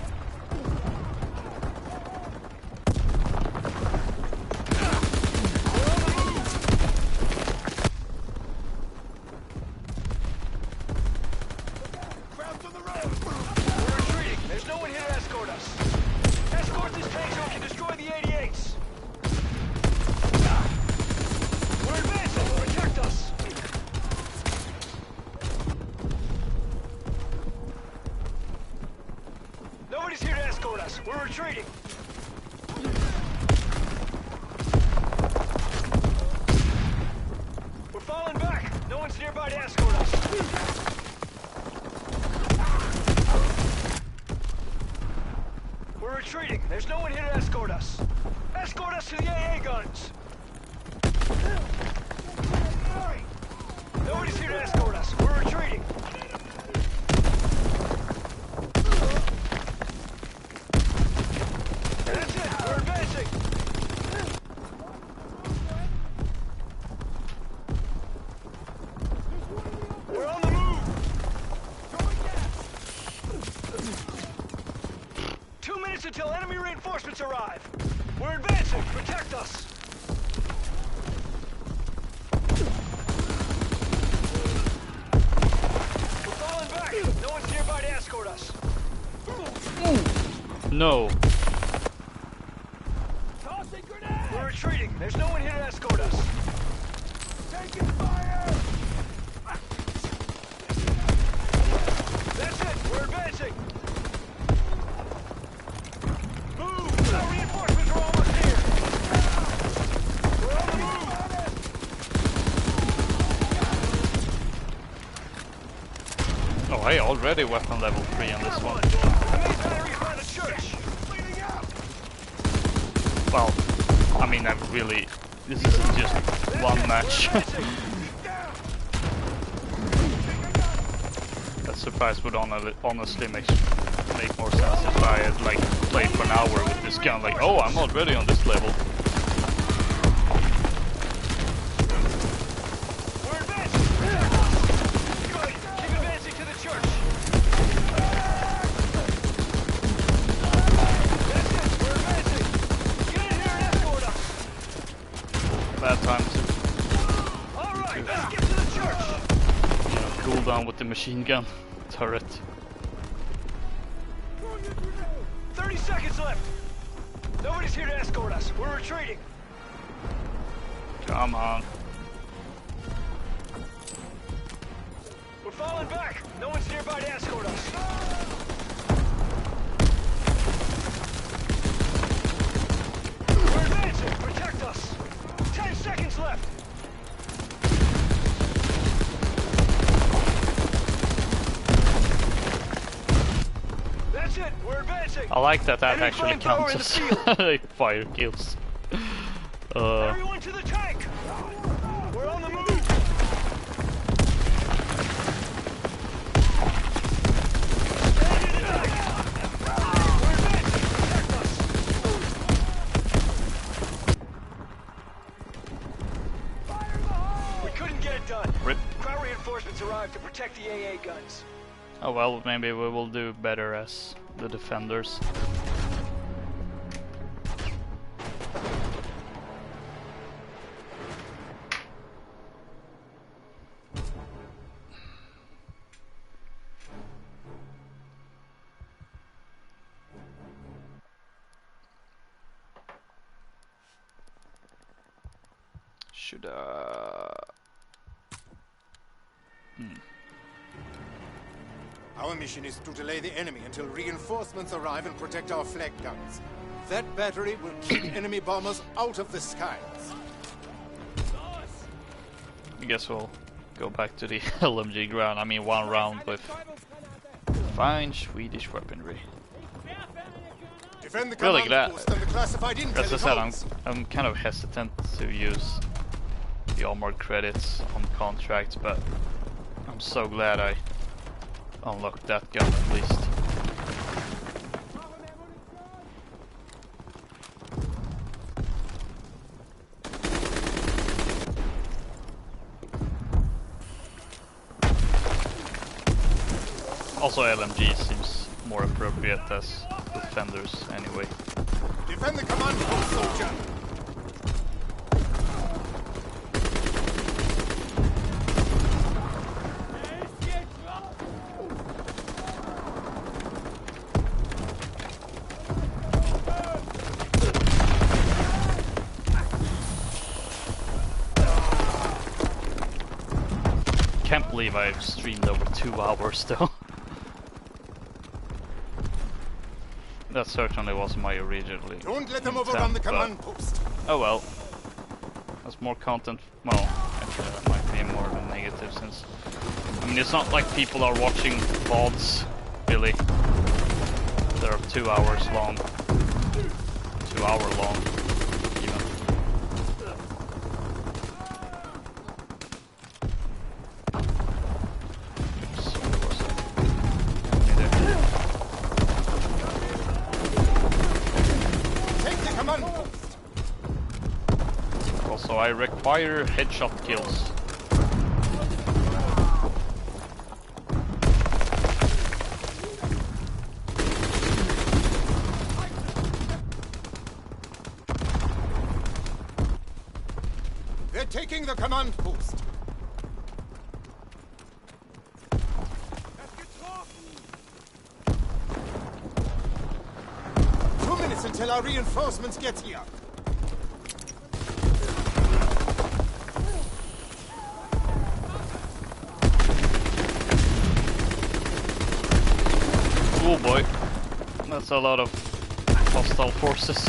We're retreating! We're falling back! No one's nearby to escort us! We're retreating! There's no one here to escort us! Escort us to the AA guns! Nobody's here to escort us! We're retreating! Until enemy reinforcements arrive. We're advancing. Protect us. We're falling back. No one's nearby to escort us. No. Tossing grenade. We're retreating. There's no one here to escort us. Taking fire. That's it. We're advancing. Reinforcements are almost here! We're on the move! Oh, I already weapon level 3 on this one. The main battery's by the church! Well, I mean, I really... This isn't just one match. That surprise would honestly make more sense if I had like played for an hour with this gun. Like, oh, I'm already on this level. We're advancing! Good! Keep advancing to the church! That's it! We're advancing! Get in here and escort us! Bad time to Alright, let's get to the church! cool down with the machine gun turret. 30 seconds left! Nobody's here to escort us. We're retreating. Come on. We're falling back. No one's nearby to escort us. We're advancing. Protect us. 10 seconds left. That's it. We're advancing. I like that Enemy actually flamethrower counts in the field. as fire kills. Everyone to the tank. We're on the move. Stand in the tank. We're advancing. Protect us. Fire in the hole. We Couldn't get it done. Rip. Crowd reinforcements arrived to protect the AA guns. Oh well, maybe we will do better as the defenders. Should Our mission is to delay the enemy until reinforcements arrive and protect our flag guns. That battery will keep enemy bombers out of the skies. I guess we'll go back to the LMG ground. I mean, one round with fine Swedish weaponry. Defend the Really command glad. post and the classified intel As I it said, holds. I'm kind of hesitant to use the armored credits on contracts, but I'm so glad I unlocked that gun at least. Also, LMG seems more appropriate as defenders anyway. Defend the command post, soldier. Can't believe I've streamed over 2 hours though. That certainly wasn't my originally. Don't let them intent, overrun the but- command post. Oh well. That's more content. Well, actually that might be more of a negative since... I mean, it's not like people are watching VODs, really. They're 2 hours long. 2 hour long, even. Oops, where was it? Okay, there. Take the command post. Also, I require headshot kills. They're taking the command post. Two minutes until our reinforcements get here. Oh boy, that's a lot of hostile forces.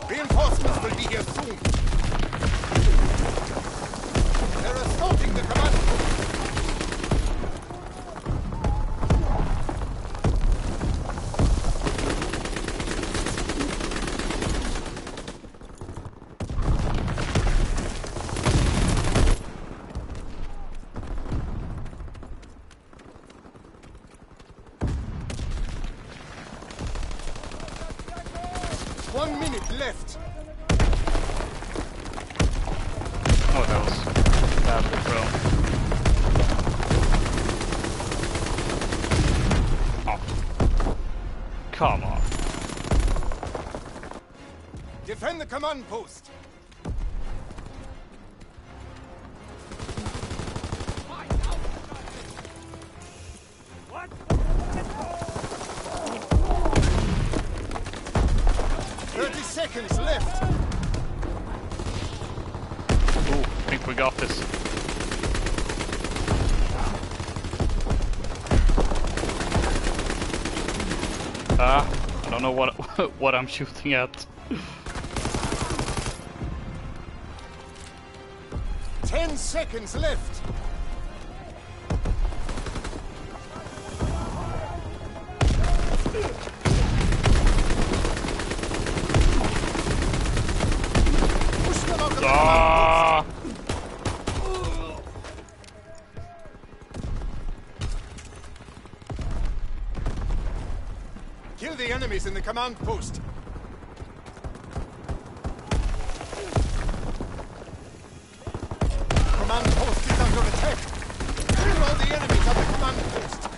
Reinforcements will be here soon. They're assaulting the command post. One minute left. Oh, that was badly thrown. Oh. Come on. Defend the command post. What? 30 seconds left. Ooh, I think we got this. I don't know what what I'm shooting at. 10 seconds left. Push them out of the command Ah! Kill the enemies in the command post. Command post is under attack. Kill all the enemies at the command post.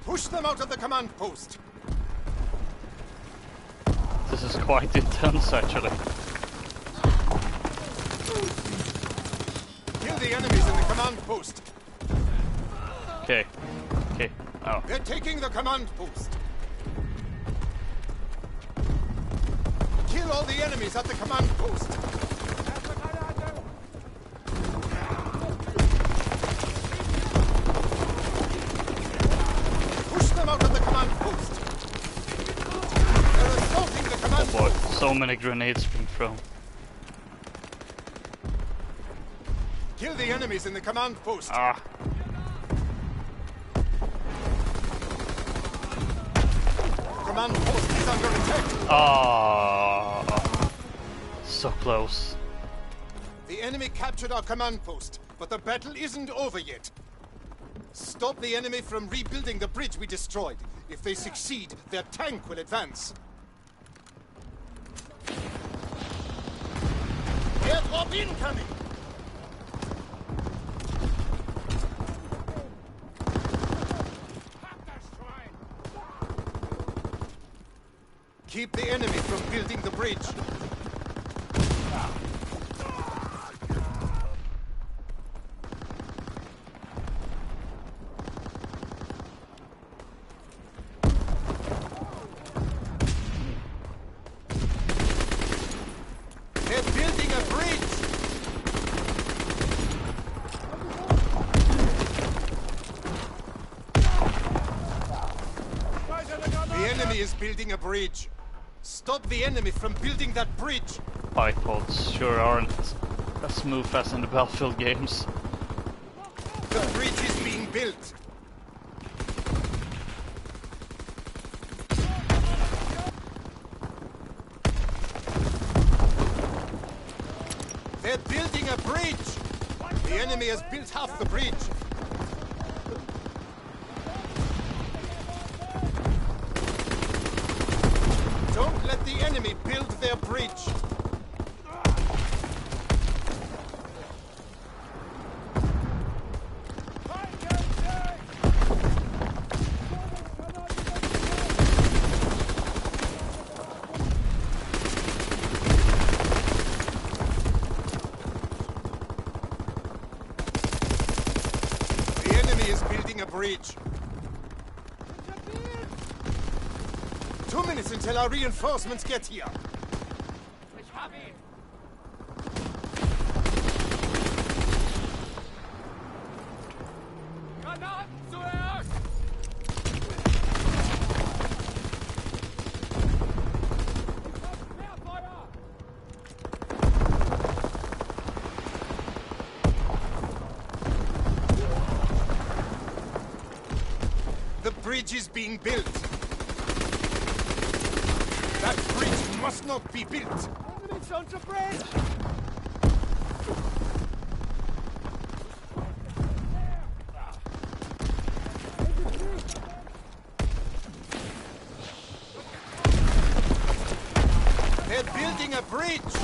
Push them out of the command post. This is quite intense, actually. Kill the enemies in the command post. Okay. Okay. Oh. They're taking the command post. Kill all the enemies at the command post. Push them out of the command post. They're assaulting the command Oh boy, post. so many grenades being thrown. Kill the enemies in the command post. Ah. Command post is under attack. Ah. So close. The enemy captured our command post, but the battle isn't over yet. Stop the enemy from rebuilding the bridge we destroyed. If they succeed, their tank will advance. Airdrop incoming! Keep the enemy from building the bridge. They're building a bridge! The enemy is building a bridge. Stop the enemy from building that bridge. Bike pods sure aren't as smooth as in the Battlefield games. The bridge is being built. They're building a bridge. The enemy has built half the bridge. Don't let the enemy build their bridge. The enemy is building a bridge. 2 minutes until our reinforcements get here. The bridge is being built. That bridge must not be built. Enemies on the bridge! They're building a bridge.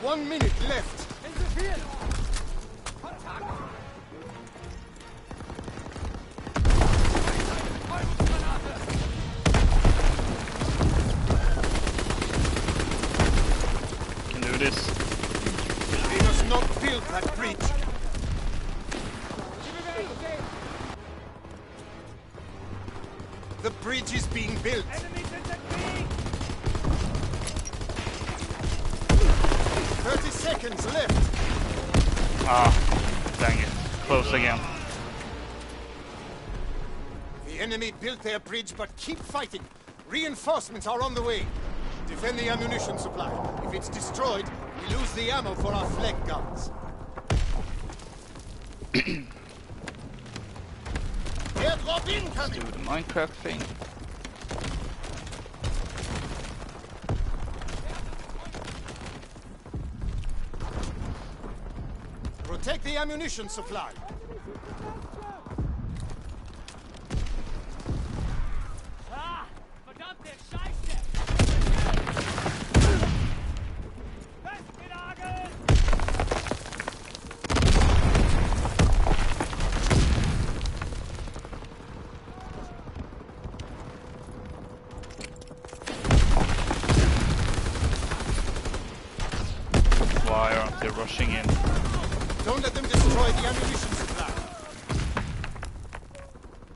One minute left. Can do this. We must not build that bridge. The bridge is being built. Enemies in the key! 30 seconds left. Ah, dang it. Close again. The enemy built their bridge, but keep fighting. Reinforcements are on the way. Defend the ammunition supply. If it's destroyed, we lose the ammo for our flag guns. Airdrop Let's incoming! do the Minecraft thing. Protect the ammunition supply. Ah, verdammte Scheiße! Festgenagelt! Why aren't they rushing in? Don't let them destroy the ammunition supply.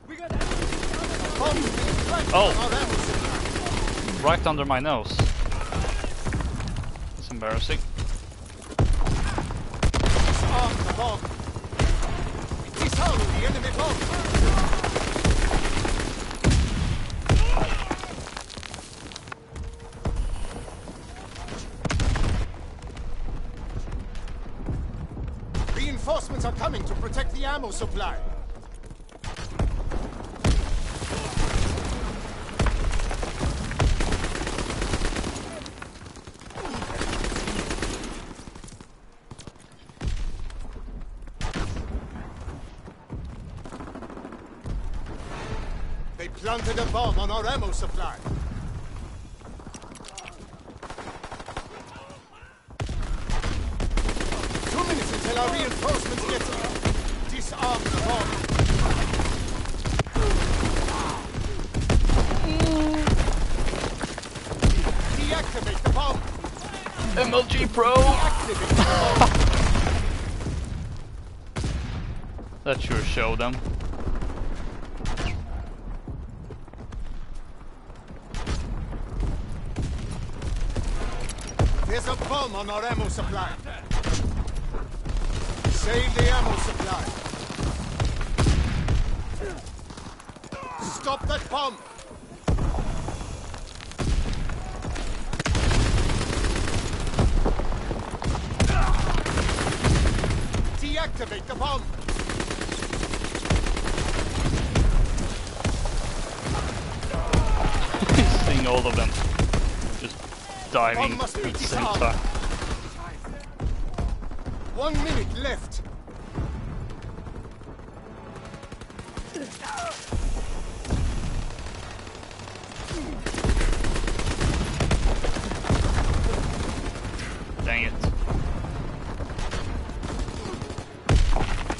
We got Bomb is being planted Oh. on our ammo supply. Right under my nose. That's embarrassing. Disarm the bomb. Disarm the enemy bomb. Reinforcements are coming to protect the ammo supply. They planted a bomb on our ammo supply. Until our reinforcements get here. Disarm the bomb. Deactivate the bomb. MLG Pro! Deactivate the bomb. That sure show them. There's a bomb on our ammo supply. Save the ammo supply. Stop that bomb. Deactivate the bomb. Seeing all of them just diving Bomb must at be the same disarmed. time. 1 minute left. Dang it.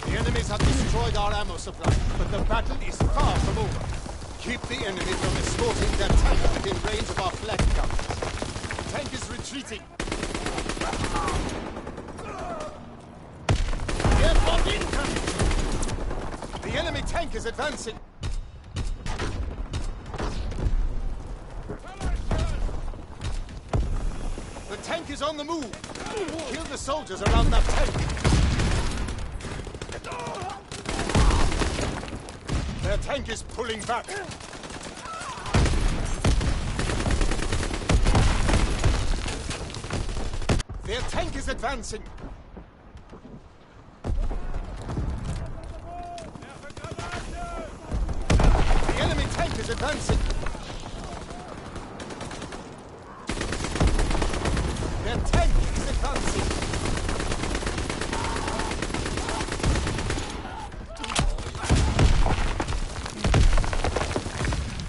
The enemies have destroyed our ammo supply, but the battle is far from over. Keep the enemy from escorting their tank within range of our flag guns. The tank is retreating. Airport incoming! The enemy tank is advancing. The tank is on the move. Kill the soldiers around that tank. Their tank is pulling back. Their tank is advancing. The enemy tank is advancing. Their tank is advancing.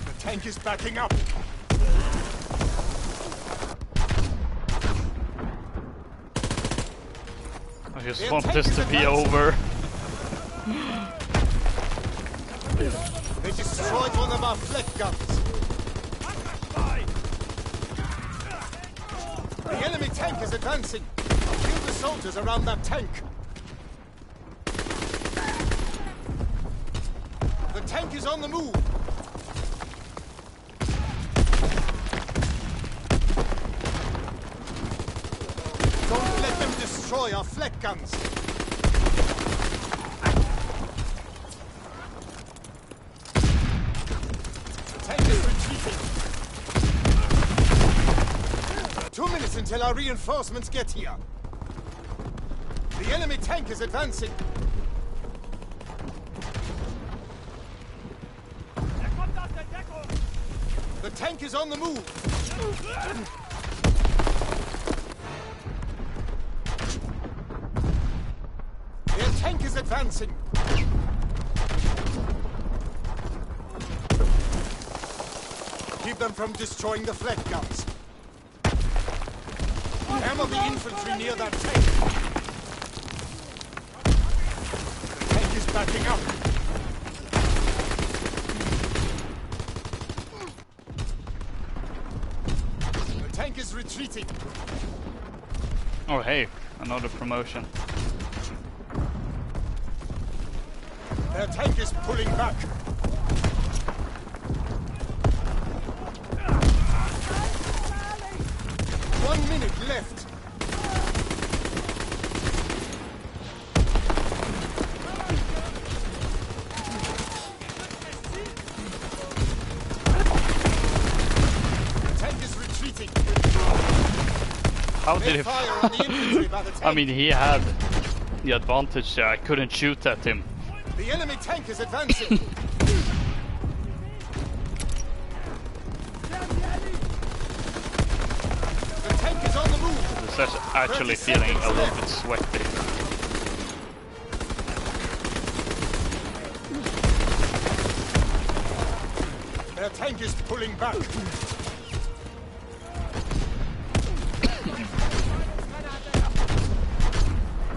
The tank is backing up. I just Their want tank this is to be advancing. over. They destroyed one of our flak guns. The enemy tank is advancing. Kill the soldiers around that tank. The tank is on the move. Don't let them destroy our flak guns. The tank is retreating. 2 minutes until our reinforcements get here. The enemy tank is advancing. The tank is on the move. tank is advancing. Keep them from destroying the flak guns. Hammer the infantry near that tank. The tank is backing up. The tank is retreating. Oh hey, another promotion. Their tank is pulling back. 1 minute left. The tank is retreating. How did he Fire on the infantry by the tank. I mean, he had the advantage there. I couldn't shoot at him. The enemy tank is advancing. The tank is on the move. This is actually feeling a little bit sweaty. Their tank is pulling back.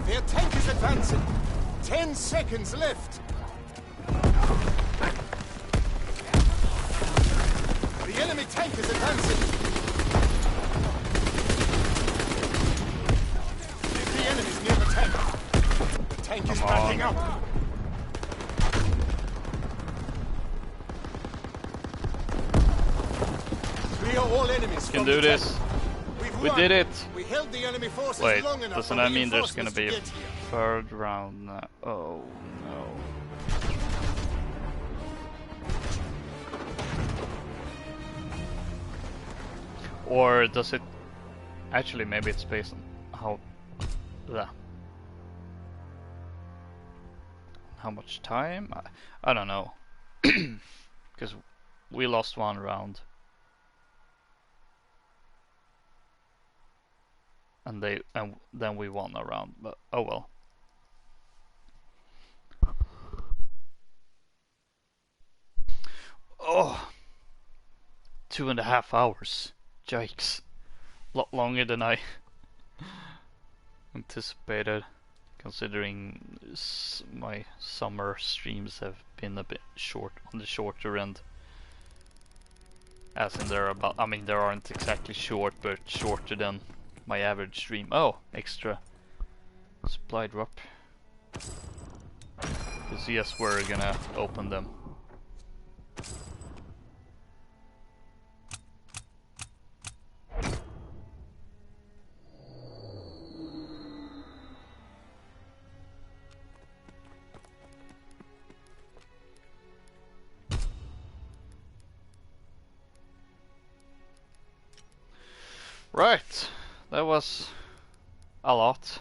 Their tank is advancing. 10 seconds left. The enemy tank is advancing. The enemy's near the tank. The tank is backing up. Clear all enemies. Can do this. We did it. We held the enemy forces Wait, long enough. doesn't that mean there's gonna be a third round now? Oh no. Or does it actually, maybe it's based on how much time? I don't know. Because we lost one round. And then we won a round, but oh well. Oh, 2.5 hours. Yikes. A lot longer than I anticipated, considering my summer streams have been a bit short, on the shorter end. As in they're about, I mean, they aren't exactly short, but shorter than my average stream. Oh, extra supply drop. Because yes, we're gonna open them. Right, that was a lot.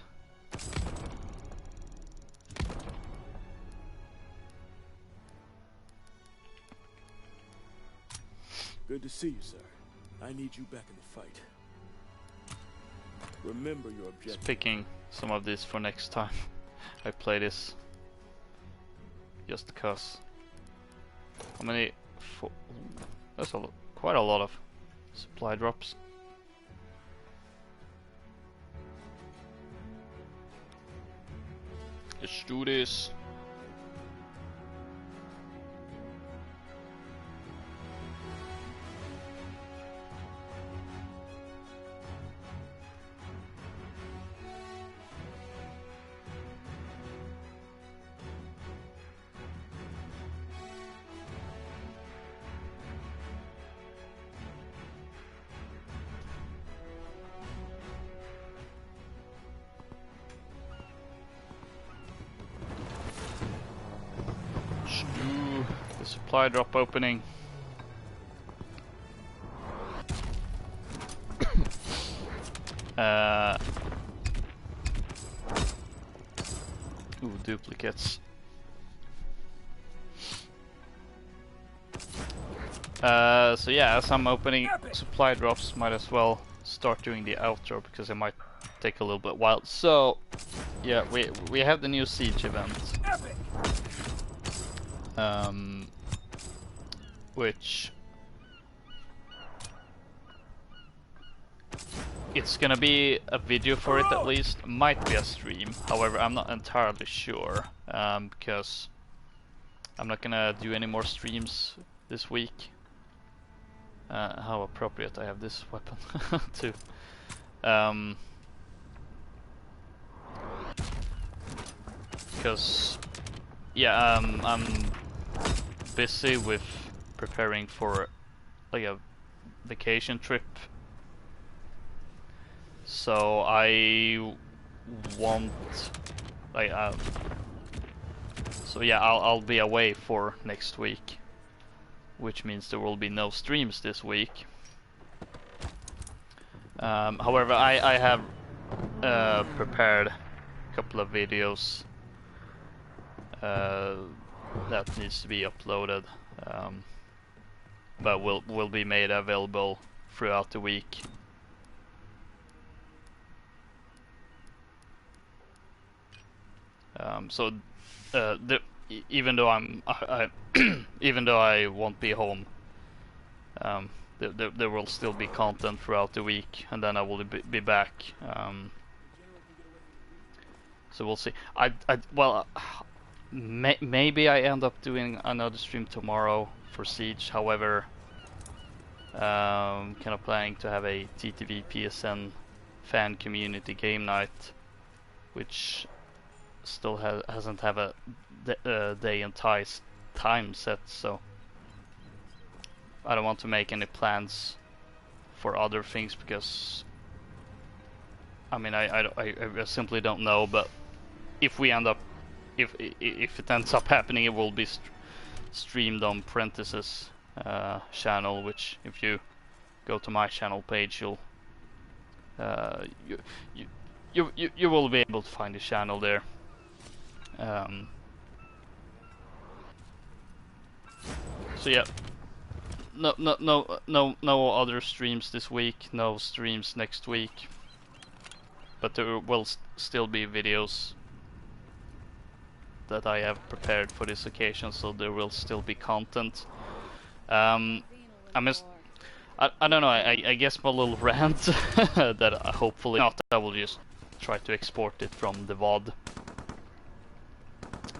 Good to see you, sir. I need you back in the fight. Remember your objective. Just picking some of this for next time. I play this just because. How many? That's quite a lot of supply drops. Let's do this. Supply drop opening. Ooh, duplicates. So yeah, as I'm opening supply drops, might as well start doing the outro because it might take a little bit while. So yeah, we have the new Siege event. Epic. Which it's gonna be a video for it at least. Might be a stream. However, I'm not entirely sure because I'm not gonna do any more streams this week. How appropriate I have this weapon too. Because yeah, I'm busy with preparing for like a vacation trip, so I want like so yeah, I'll be away for next week, which means there will be no streams this week. However, I have prepared a couple of videos that needs to be uploaded, but will be made available throughout the week. So even though even though I won't be home, there will still be content throughout the week, and then I will be back. So we'll see. Well, maybe I end up doing another stream tomorrow for Siege. However, kind of planning to have a TTV PSN fan community game night, which still hasn't have a day and time set, so I don't want to make any plans for other things because I mean I simply don't know. But if we end up if it ends up happening, it will be streamed on Parenthesis channel, which if you go to my channel page, you'll you will be able to find the channel there. So yeah, no other streams this week, no streams next week, but there will still be videos that I have prepared for this occasion, so there will still be content. I don't know, I guess my little rant that hopefully not, I will just try to export it from the VOD.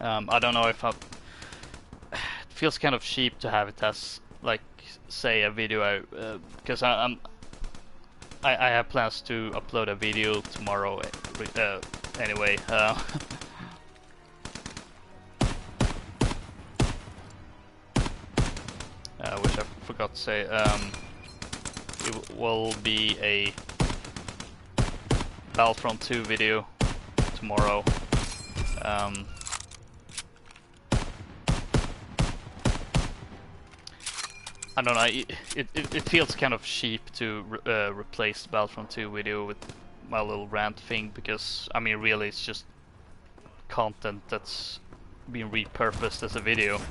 I don't know if it feels kind of cheap to have it as like say a video because I have plans to upload a video tomorrow anyway. Which I forgot to say, it will be a Battlefront 2 video tomorrow. I don't know, it feels kind of cheap to replace the Battlefront 2 video with my little rant thing, because I mean really it's just content that's being repurposed as a video.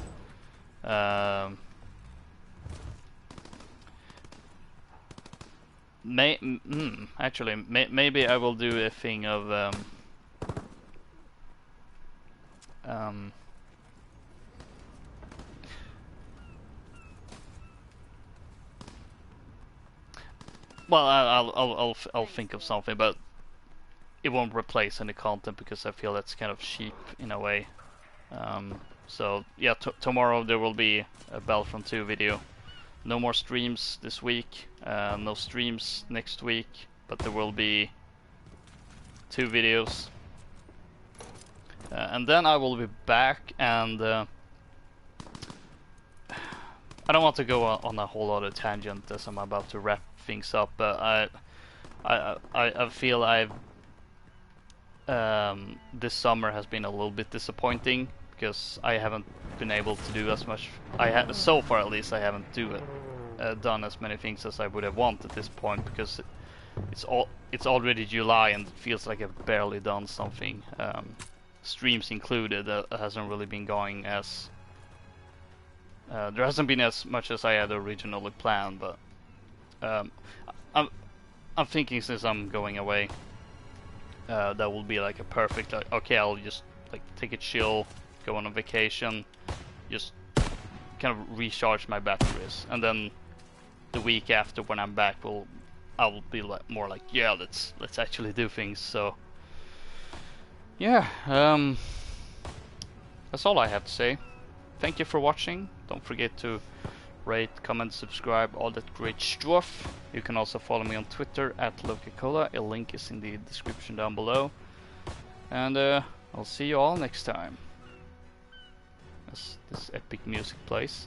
Actually, maybe I will do a thing of well, I'll think of something, but it won't replace any content because I feel that's kind of cheap in a way. So yeah, tomorrow there will be a Battlefront 2 video. No more streams this week, no streams next week, but there will be 2 videos. And then I will be back, and I don't want to go on a whole other tangent as I'm about to wrap things up, but I feel this summer has been a little bit disappointing because I haven't been able to do as much. So far, at least, I haven't done as many things as I would have wanted at this point, because it's already July and it feels like I've barely done something. Streams included, hasn't really been going as there hasn't been as much as I had originally planned, but I'm thinking, since I'm going away that will be like a perfect, like, okay, I'll just like take a chill, go on a vacation, just kind of recharge my batteries, and then the week after when I'm back, I will be like more like, yeah, let's actually do things. So yeah, that's all I have to say. Thank you for watching. Don't forget to rate, comment, subscribe, all that great stuff. You can also follow me on Twitter at LokaCola. A link is in the description down below. And I'll see you all next time. As this epic music plays.